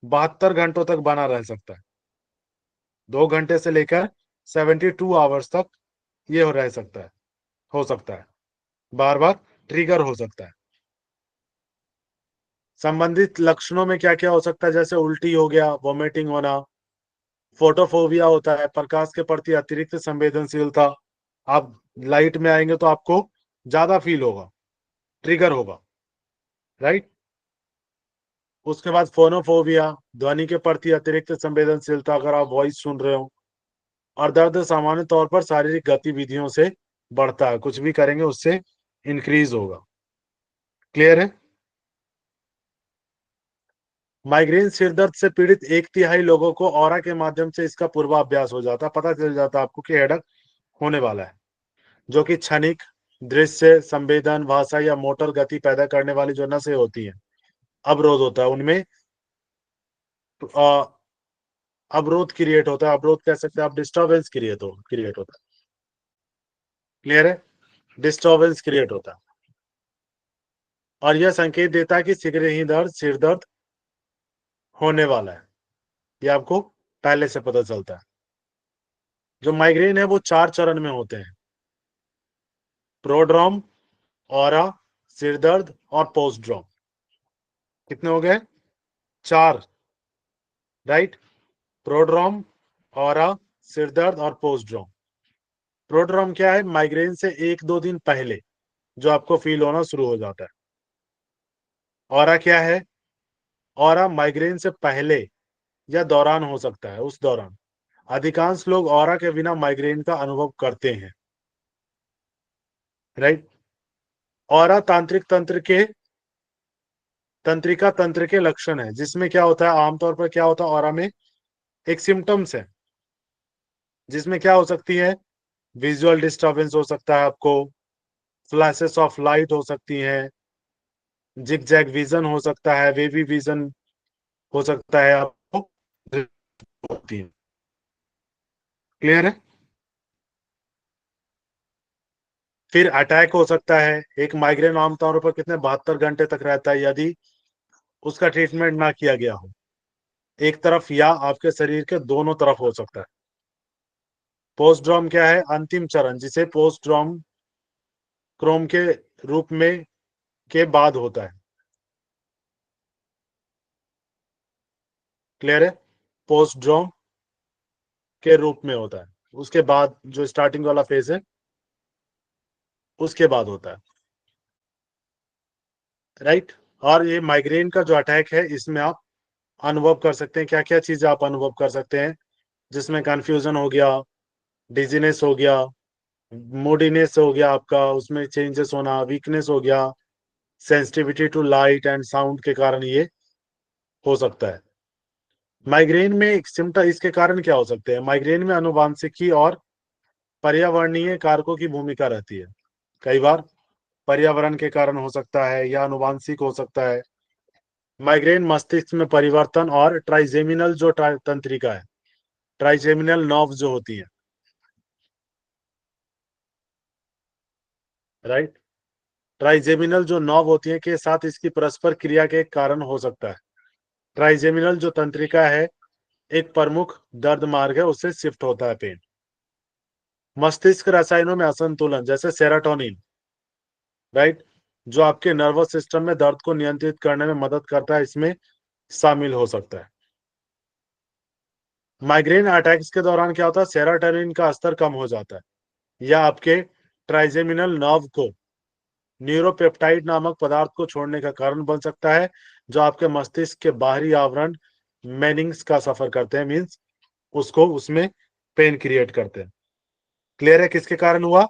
72 घंटों तक बना रह सकता है। 2 घंटे से लेकर 72 आवर्स तक ये रह सकता है, हो सकता है, बार बार ट्रिगर हो सकता है। संबंधित लक्षणों में क्या क्या हो सकता है, जैसे उल्टी हो गया, वॉमिटिंग होना, फोटोफोबिया होता है, प्रकाश के प्रति अतिरिक्त संवेदनशीलता, आप लाइट में आएंगे तो आपको ज्यादा फील होगा, ट्रिगर होगा, राइट। उसके बाद फोनोफोबिया, ध्वनि के प्रति अतिरिक्त संवेदनशीलता, अगर आप वॉइस सुन रहे हो, और दर्द सामान्य तौर पर शारीरिक गतिविधियों से बढ़ता है, कुछ भी करेंगे उससे इंक्रीज होगा। क्लियर है। माइग्रेन सिर दर्द से पीड़ित 1/3 लोगों को ऑरा के माध्यम से इसका पूर्वाभ्यास हो जाता है, पता चल जाता है आपको कि हेडक होने वाला है, जो कि क्षणिक, दृश्य, संवेदन, भाषा या मोटर गति पैदा करने वाली जो नसें होती हैं, अवरोध होता है उनमें, अवरोध क्रिएट होता है, अवरोध कह सकते हैं आप, डिस्टर्बेंस क्रिएट होता है। क्लियर है, डिस्टर्बेंस क्रिएट होता है, और यह संकेत देता है कि शीघ्र ही सिर दर्द होने वाला है, ये आपको पहले से पता चलता है। जो माइग्रेन है वो 4 चरण में होते हैं, प्रोड्रोम, ऑरा, सिर दर्द और पोस्टड्रोम। कितने हो गए, 4, राइट। प्रोड्रोम, ऑरा, सिर दर्द और पोस्टड्रोम। प्रोड्रोम क्या है, माइग्रेन से 1-2 दिन पहले जो आपको फील होना शुरू हो जाता है। ऑरा क्या है, ऑरा माइग्रेन से पहले या दौरान हो सकता है, उस दौरान अधिकांश लोग ऑरा के बिना माइग्रेन का अनुभव करते हैं, राइट। ऑरा तंत्रिका तंत्र के लक्षण है, जिसमें क्या होता है, आमतौर पर क्या होता है ऑरा में, एक सिम्टम्स है, जिसमें क्या हो सकती है, विजुअल डिस्टर्बेंस हो सकता है आपको, फ्लैशेस ऑफ लाइट हो सकती हैं, जिग जैग विजन हो सकता है, वेवी विजन हो सकता है आपको, होती है। क्लियर है। फिर अटैक हो सकता है। एक माइग्रेन आमतौर पर कितने 72 घंटे तक रहता है यदि उसका ट्रीटमेंट ना किया गया हो, एक तरफ या आपके शरीर के दोनों तरफ हो सकता है। पोस्टड्रॉम क्या है, अंतिम चरण, जिसे पोस्टड्रॉम क्रोम के रूप में के बाद होता है। क्लियर है, पोस्टड्रॉम के रूप में होता है, उसके बाद जो स्टार्टिंग वाला फेज है उसके बाद होता है, राइट। और ये माइग्रेन का जो अटैक है, इसमें आप अनुभव कर सकते हैं, क्या क्या चीजें आप अनुभव कर सकते हैं, जिसमें कंफ्यूजन हो गया, डिजीनेस हो गया, मूडीनेस हो गया आपका, उसमें चेंजेस होना, वीकनेस हो गया, sensitivity to light and sound के कारण ये हो सकता है। माइग्रेन में एक सिम्टम इसके कारण क्या हो सकते हैं, माइग्रेन में आनुवांशिकी और पर्यावरणीय कारकों की भूमिका रहती है। कई बार पर्यावरण के कारण हो सकता है या आनुवांशिक हो सकता है। माइग्रेन मस्तिष्क में परिवर्तन और ट्राइजेमिनल जो तंत्रिका है, ट्राइजेमिनल नर्व जो होती है, राइट, ट्राइजेमिनल जो नर्व होती है के साथ इसकी परस्पर क्रिया के कारण हो सकता है। ट्राइजेमिनल जो तंत्रिका है एक प्रमुख दर्द मार्ग है, उससे शिफ्ट होता है पेन। मस्तिष्क रसायनों में असंतुलन, जैसे सेरोटोनिन, राइट, जो आपके नर्वस सिस्टम में दर्द को नियंत्रित करने में मदद करता है, इसमें शामिल हो सकता है। माइग्रेन अटैक्स के दौरान क्या होता है, सेरोटोनिन का स्तर कम हो जाता है या आपके ट्राइजेमिनल नर्व को न्यूरोपेप्टाइड नामक पदार्थ को छोड़ने का कारण बन सकता है, जो आपके मस्तिष्क के बाहरी आवरण मेनिंग्स का सफर करते हैं, मींस उसको उसमें पेन क्रिएट करते हैं। क्लियर है, किसके कारण हुआ,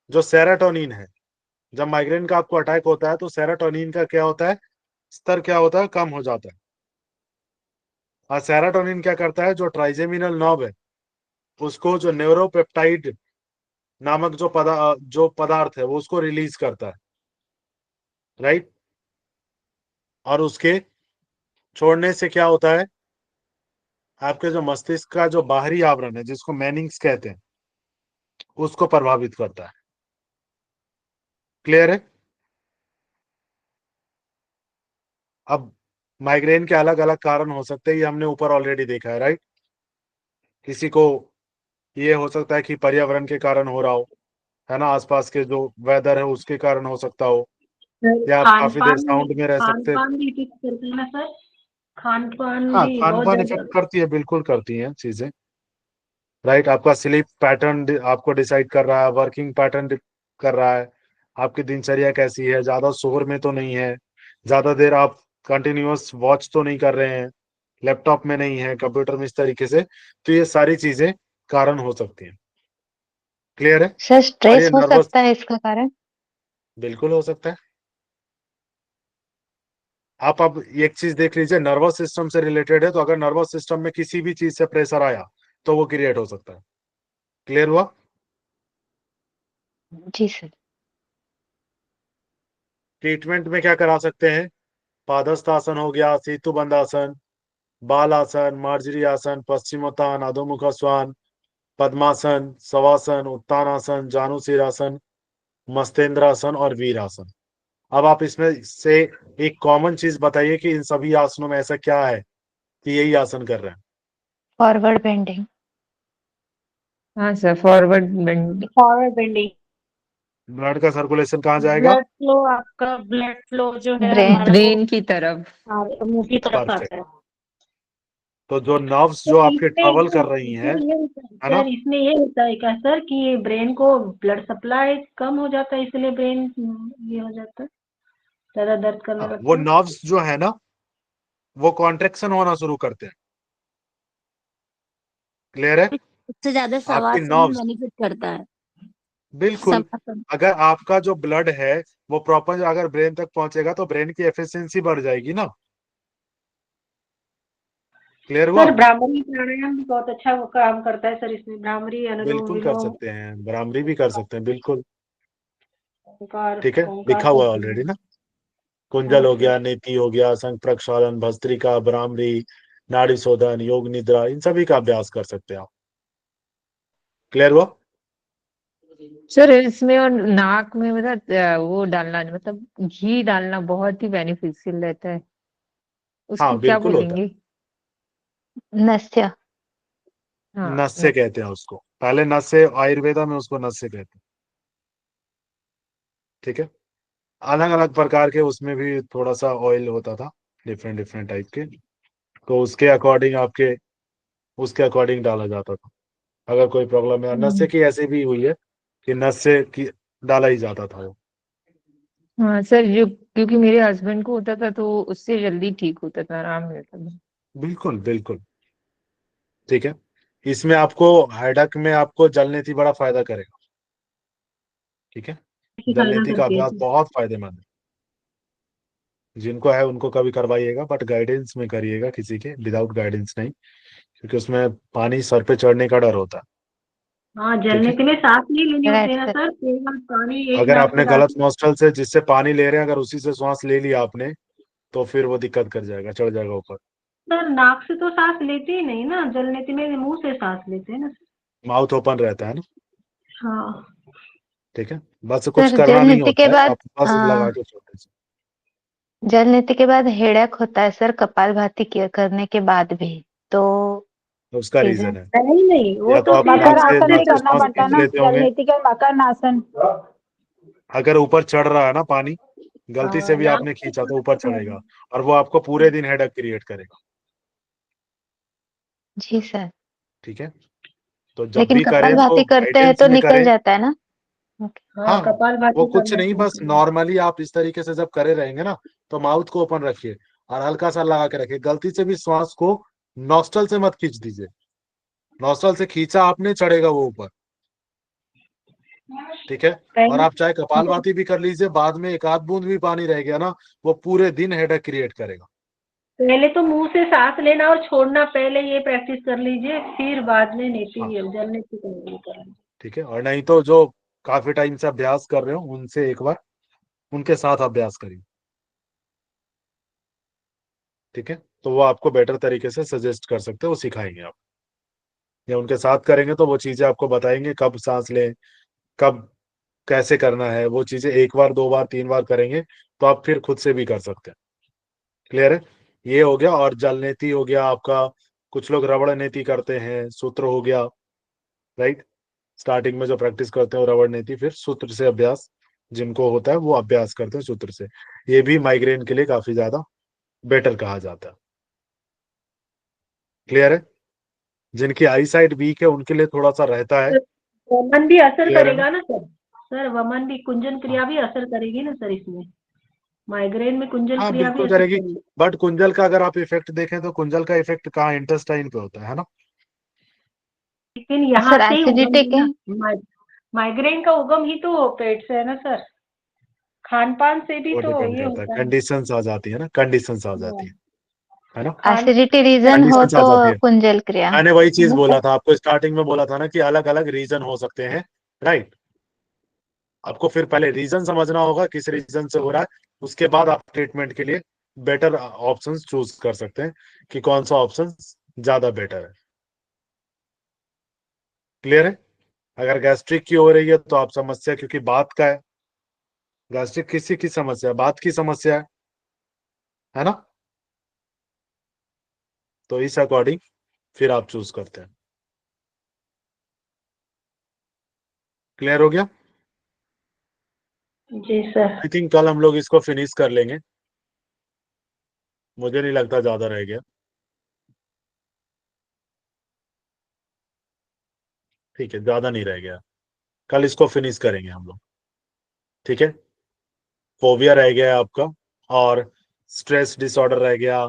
जो सेरोटोनिन है, जब माइग्रेन का आपको अटैक होता है तो सेरोटोनिन का क्या होता है, स्तर क्या होता है, कम हो जाता है। और सेरोटोनिन क्या करता है, जो ट्राइजेमिनल नर्व है उसको जो न्यूरोपेप्टाइड नामक जो पदार्थ है वो उसको रिलीज करता है, राइट। और उसके छोड़ने से क्या होता है, आपके जो मस्तिष्क का जो बाहरी आवरण है जिसको मैनिंग्स कहते हैं उसको प्रभावित करता है। क्लियर है? अब माइग्रेन के अलग अलग कारण हो सकते हैं, ये हमने ऊपर ऑलरेडी देखा है, राइट। किसी को ये हो सकता है कि पर्यावरण के कारण हो रहा हो, है ना, आसपास के जो वेदर है उसके कारण हो सकता हो, या आप खान काफी देर साउंड में रह खान सकते। पान भी इफेक्ट करता है ना सर? खान पान हाँ, भी खान बहुत पान ज्यादा। इफेक्ट करती है, बिल्कुल करती है चीजें, राइट। आपका स्लीप पैटर्न आपको डिसाइड कर रहा है, वर्किंग पैटर्न कर रहा है, आपकी दिनचर्या कैसी है, ज्यादा शोर में तो नहीं है, ज्यादा देर आप कंटिन्यूअस वॉच तो नहीं कर रहे हैं, लैपटॉप में नहीं है, कंप्यूटर में, इस तरीके से। तो ये सारी चीजें कारण हो सकती हैं। क्लियर है? सर और स्ट्रेस ये हो नर्वस, सकता है इसका कारण? बिल्कुल हो सकता है। आप अब एक चीज देख लीजिए, नर्वस सिस्टम से रिलेटेड है, तो अगर नर्वस सिस्टम में किसी भी चीज से प्रेशर आया तो वो क्रिएट हो सकता है। क्लियर हुआ? जी सर। ट्रीटमेंट में क्या करा सकते हैं, पादस्थ आसन हो गया, सेतु बंद आसन, बाल आसन, मार्जरी आसन, पश्चिमोत्तान, अधोमुख श्वान, पद्मासन, शवासन, उत्तानासन, जानुशीरासन, मस्तेंद्रासन और वीरासन। अब आप इसमें से एक कॉमन चीज बताइए कि इन सभी आसनों में ऐसा क्या है कि यही आसन कर रहे हैं। Forward bending. हाँ sir, forward bending. Forward bending, blood का सर्कुलेशन कहाँ जाएगा? ब्लड फ्लो, आपका ब्लड फ्लो जो है ब्रेन। हमारा ब्रेन की तरफ। वो मुंह की तरफ परफेक्ट। आता है। तो जो नर्व्स तो जो आपके इसमें ट्रेवल कर रही हैं, है ना, सर इसमें ये होता है क्या सर कि ब्रेन को ब्लड सप्लाई कम हो जाता है, इसलिए ब्रेन ये हो जाता है, ज्यादा दर्द करने वो लगता है? नर्व्स जो है ना वो कॉन्ट्रेक्शन होना शुरू करते हैं। क्लियर है? सबसे ज्यादा आपकी शवासन नर्व्स, बेनिफिट करता है। बिल्कुल। शवासन। अगर आपका जो ब्लड है वो प्रॉपर अगर ब्रेन तक पहुंचेगा तो ब्रेन की एफिशिएंसी बढ़ जाएगी ना। क्लियर हुआ? सर भ्रामरी प्राणायाम भी बहुत अच्छा वो काम करता है सर, इसमें भ्रामरी, अनुलोम बिल्कुल कर विलोम, सकते हैं, भ्रामरी भी कर सकते हैं, बिल्कुल। ओंकार, ठीक है, ओंकार लिखा हुआ है से। ऑलरेडी ना। कुंजल हाँ हो सर। गया, नेति हो गया, शंख प्रक्षालन, भस्त्रिका, भ्रामरी, नाड़ी शोधन, योग निद्रा, इन सभी का अभ्यास कर सकते हैं आप। क्लियर हुआ? सर इसमें और नाक में मतलब वो डालना, मतलब घी डालना बहुत ही बेनिफिशियल रहता है, हाँ, उसको क्या बिल्कुल होता बोलेंगे? नस्य। है, हाँ नस्य कहते हैं उसको, पहले नस्य, आयुर्वेदा में उसको नस्य कहते हैं। ठीक है, अलग अलग प्रकार के उसमें भी थोड़ा सा ऑयल होता था, डिफरेंट डिफरेंट टाइप के, तो उसके अकॉर्डिंग डाला जाता था। अगर कोई प्रॉब्लम है, नस्य की ऐसे भी हुई है कि नस्य की डाला ही जाता था वो। हाँ सर, जो क्योंकि मेरे हस्बैंड को होता था तो उससे जल्दी ठीक होता था, आराम मिलता था। बिल्कुल बिल्कुल। ठीक है, इसमें आपको हेडक में आपको जलनेती बड़ा फायदा करेगा। ठीक है, फायदा जलनेती का करती है अभ्यास सर। बहुत फायदेमंद है। जिनको है उनको कभी करवाइएगा, बट गाइडेंस में करिएगा, किसी के विदाउट गाइडेंस नहीं, क्योंकि उसमें पानी सर पे चढ़ने का डर होता है। हाँ, ठीक जलने है, के लिए सांस नहीं लेनी होती राइट है ना सर। सर, केवल पानी एक अगर नाक से आपने गलत डालते। नॉस्ट्रल से जिससे पानी ले रहे हैं, अगर उसी से श्वास ले लिया आपने, तो फिर वो दिक्कत कर जाएगा, चढ़ जाएगा ऊपर। सर नाक से तो सांस लेते ही नहीं ना, जलनेती में मुंह से सांस लेते हैं ना। माउथ ओपन रहता है ना। हाँ। ठीक है, बस कुछ सर करना जल नहीं नीति होता के है, बाद आप बस लगा के छोटे से। जल नीति के बाद हेडेक होता है सर, कपालभाति करने के बाद भी, तो तो उसका चीजें। रीजन है, नहीं नहीं, वो या तो तो आप फिर मकर नाक से आसन भी नाक से करना श्वास पड़ता है खींच ना, लेते जल होंगे। नीति के मकर आसन। अगर ऊपर चढ़ रहा है ना पानी, गलती से भी नाक आपने से खींचा तो ऊपर चढ़ेगा, और वो आपको पूरे दिन हेडेक क्रिएट करेगा। जी सर। ठीक है, तो जब लेकिन भी करें तो कपालभाति करते हैं गाइडेंस तो में निकल करें। जाता है ना? ओके। हाँ, हाँ, वो कपालभाति कुछ करना नहीं, बस चाहिए। नॉर्मली आप इस तरीके से जब करे रहेंगे ना, तो माउथ को ओपन रखिए और हल्का सा लगा के रखिए, गलती से भी श्वास को नॉस्टल से मत खींच दीजिए। नॉस्टल से खींचा आपने, चढ़ेगा वो ऊपर। ठीक है, और पहले आप चाहे कपालभाति भी कर लीजिए, बाद में एक आध बूंद भी पानी रह गया ना, वो पूरे दिन हेडेक क्रिएट करेगा। पहले तो मुंह से सांस लेना और छोड़ना, पहले ये प्रैक्टिस कर लीजिए, फिर बाद में हाँ, जलनेती करेंगे। ठीक है, और नहीं तो जो काफी टाइम से अभ्यास कर रहे हो उनसे एक बार उनके साथ अभ्यास करिए। ठीक है, तो वो आपको बेटर तरीके से सजेस्ट कर सकते हैं, वो सिखाएंगे आप, या उनके साथ करेंगे तो वो चीजें आपको बताएंगे, कब सांस लें, कब कैसे करना है, वो चीजें एक बार 2 बार 3 बार करेंगे तो आप फिर खुद से भी कर सकते हैं। क्लियर है? ये हो गया। और जल नीति हो गया आपका, कुछ लोग रबड़ नीति करते हैं, सूत्र हो गया, राइट। स्टार्टिंग में जो प्रैक्टिस करते हैं वो रबड़ नीति, फिर सूत्र से अभ्यास जिनको होता है वो अभ्यास करते हैं सूत्र से। ये भी माइग्रेन के लिए काफी ज्यादा बेटर कहा जाता है। क्लियर है? जिनकी आई साइट वीक है उनके लिए थोड़ा सा रहता है। वमन भी असर Clear है करेगा ना सर? सर वमन भी, कुंजन क्रिया भी असर करेगी ना सर इसमें? माइग्रेन में कुंजल हाँ क्रिया भी बिल्कुल असर करेगी, करेगी। बट कुंजल का अगर आप इफेक्ट देखें तो कुंजल का इफेक्ट कहाँ, इंटेस्टाइन पे होता है ना। लेकिन यहाँ सर से ही उगम एसिडिटी है ना, माइग्रेन का उगम ही तो पेट से है ना सर, खान पान से भी वो तो डिपेंड ये करता है, होता है। कंडीशंस आ जाती है ना, कंडीशंस आ जाती है ना, खान एसिडिटी रीजन हो कंडीशंस आ तो जाती है। कुंजल क्रिया मैंने वही है चीज ना बोला सर? था आपको, स्टार्टिंग में बोला था ना कि अलग अलग रीजन हो सकते हैं, राइट। आपको फिर पहले रीजन समझना होगा किस रीजन से हो रहा है, उसके बाद आप ट्रीटमेंट के लिए बेटर ऑप्शंस चूज कर सकते हैं कि कौन सा ऑप्शन ज्यादा बेटर है। क्लियर है? अगर गैस्ट्रिक की हो रही है तो आप समस्या, क्योंकि बात का है, गैस्ट्रिक किसी की समस्या है, बात की समस्या है ना, तो इस अकॉर्डिंग फिर आप चूज करते हैं। क्लियर हो गया? जी सर। आई थिंक कल हम लोग इसको फिनिश कर लेंगे, मुझे नहीं लगता ज्यादा रह गया। ठीक है, ज्यादा नहीं रह गया, कल इसको फिनिश करेंगे हम लोग। ठीक है, फोबिया रह गया है आपका, और स्ट्रेस डिसऑर्डर रह गया।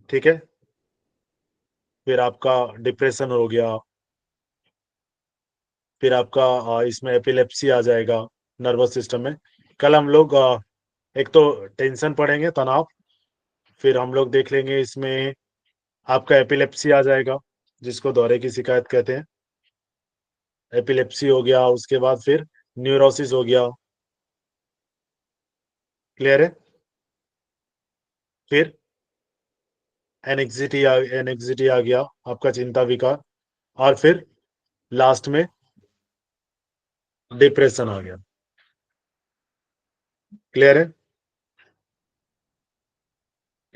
ठीक है, फिर आपका डिप्रेशन हो गया, फिर आपका इसमें एपिलेप्सी आ जाएगा नर्वस सिस्टम में। कल हम लोग एक तो टेंशन पढ़ेंगे, तनाव, फिर हम लोग देख लेंगे इसमें आपका एपिलेप्सी आ जाएगा, जिसको दौरे की शिकायत कहते हैं। एपिलेप्सी हो गया, उसके बाद फिर न्यूरोसिस हो गया। क्लियर है? फिर एनेक्सिटी आ गया आपका, चिंता विकार, और फिर लास्ट में डिप्रेशन आ गया। क्लियर है?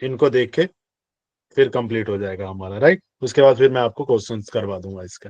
इनको देख के फिर कंप्लीट हो जाएगा हमारा, राइट। उसके बाद फिर मैं आपको क्वेश्चंस करवा दूंगा इसका।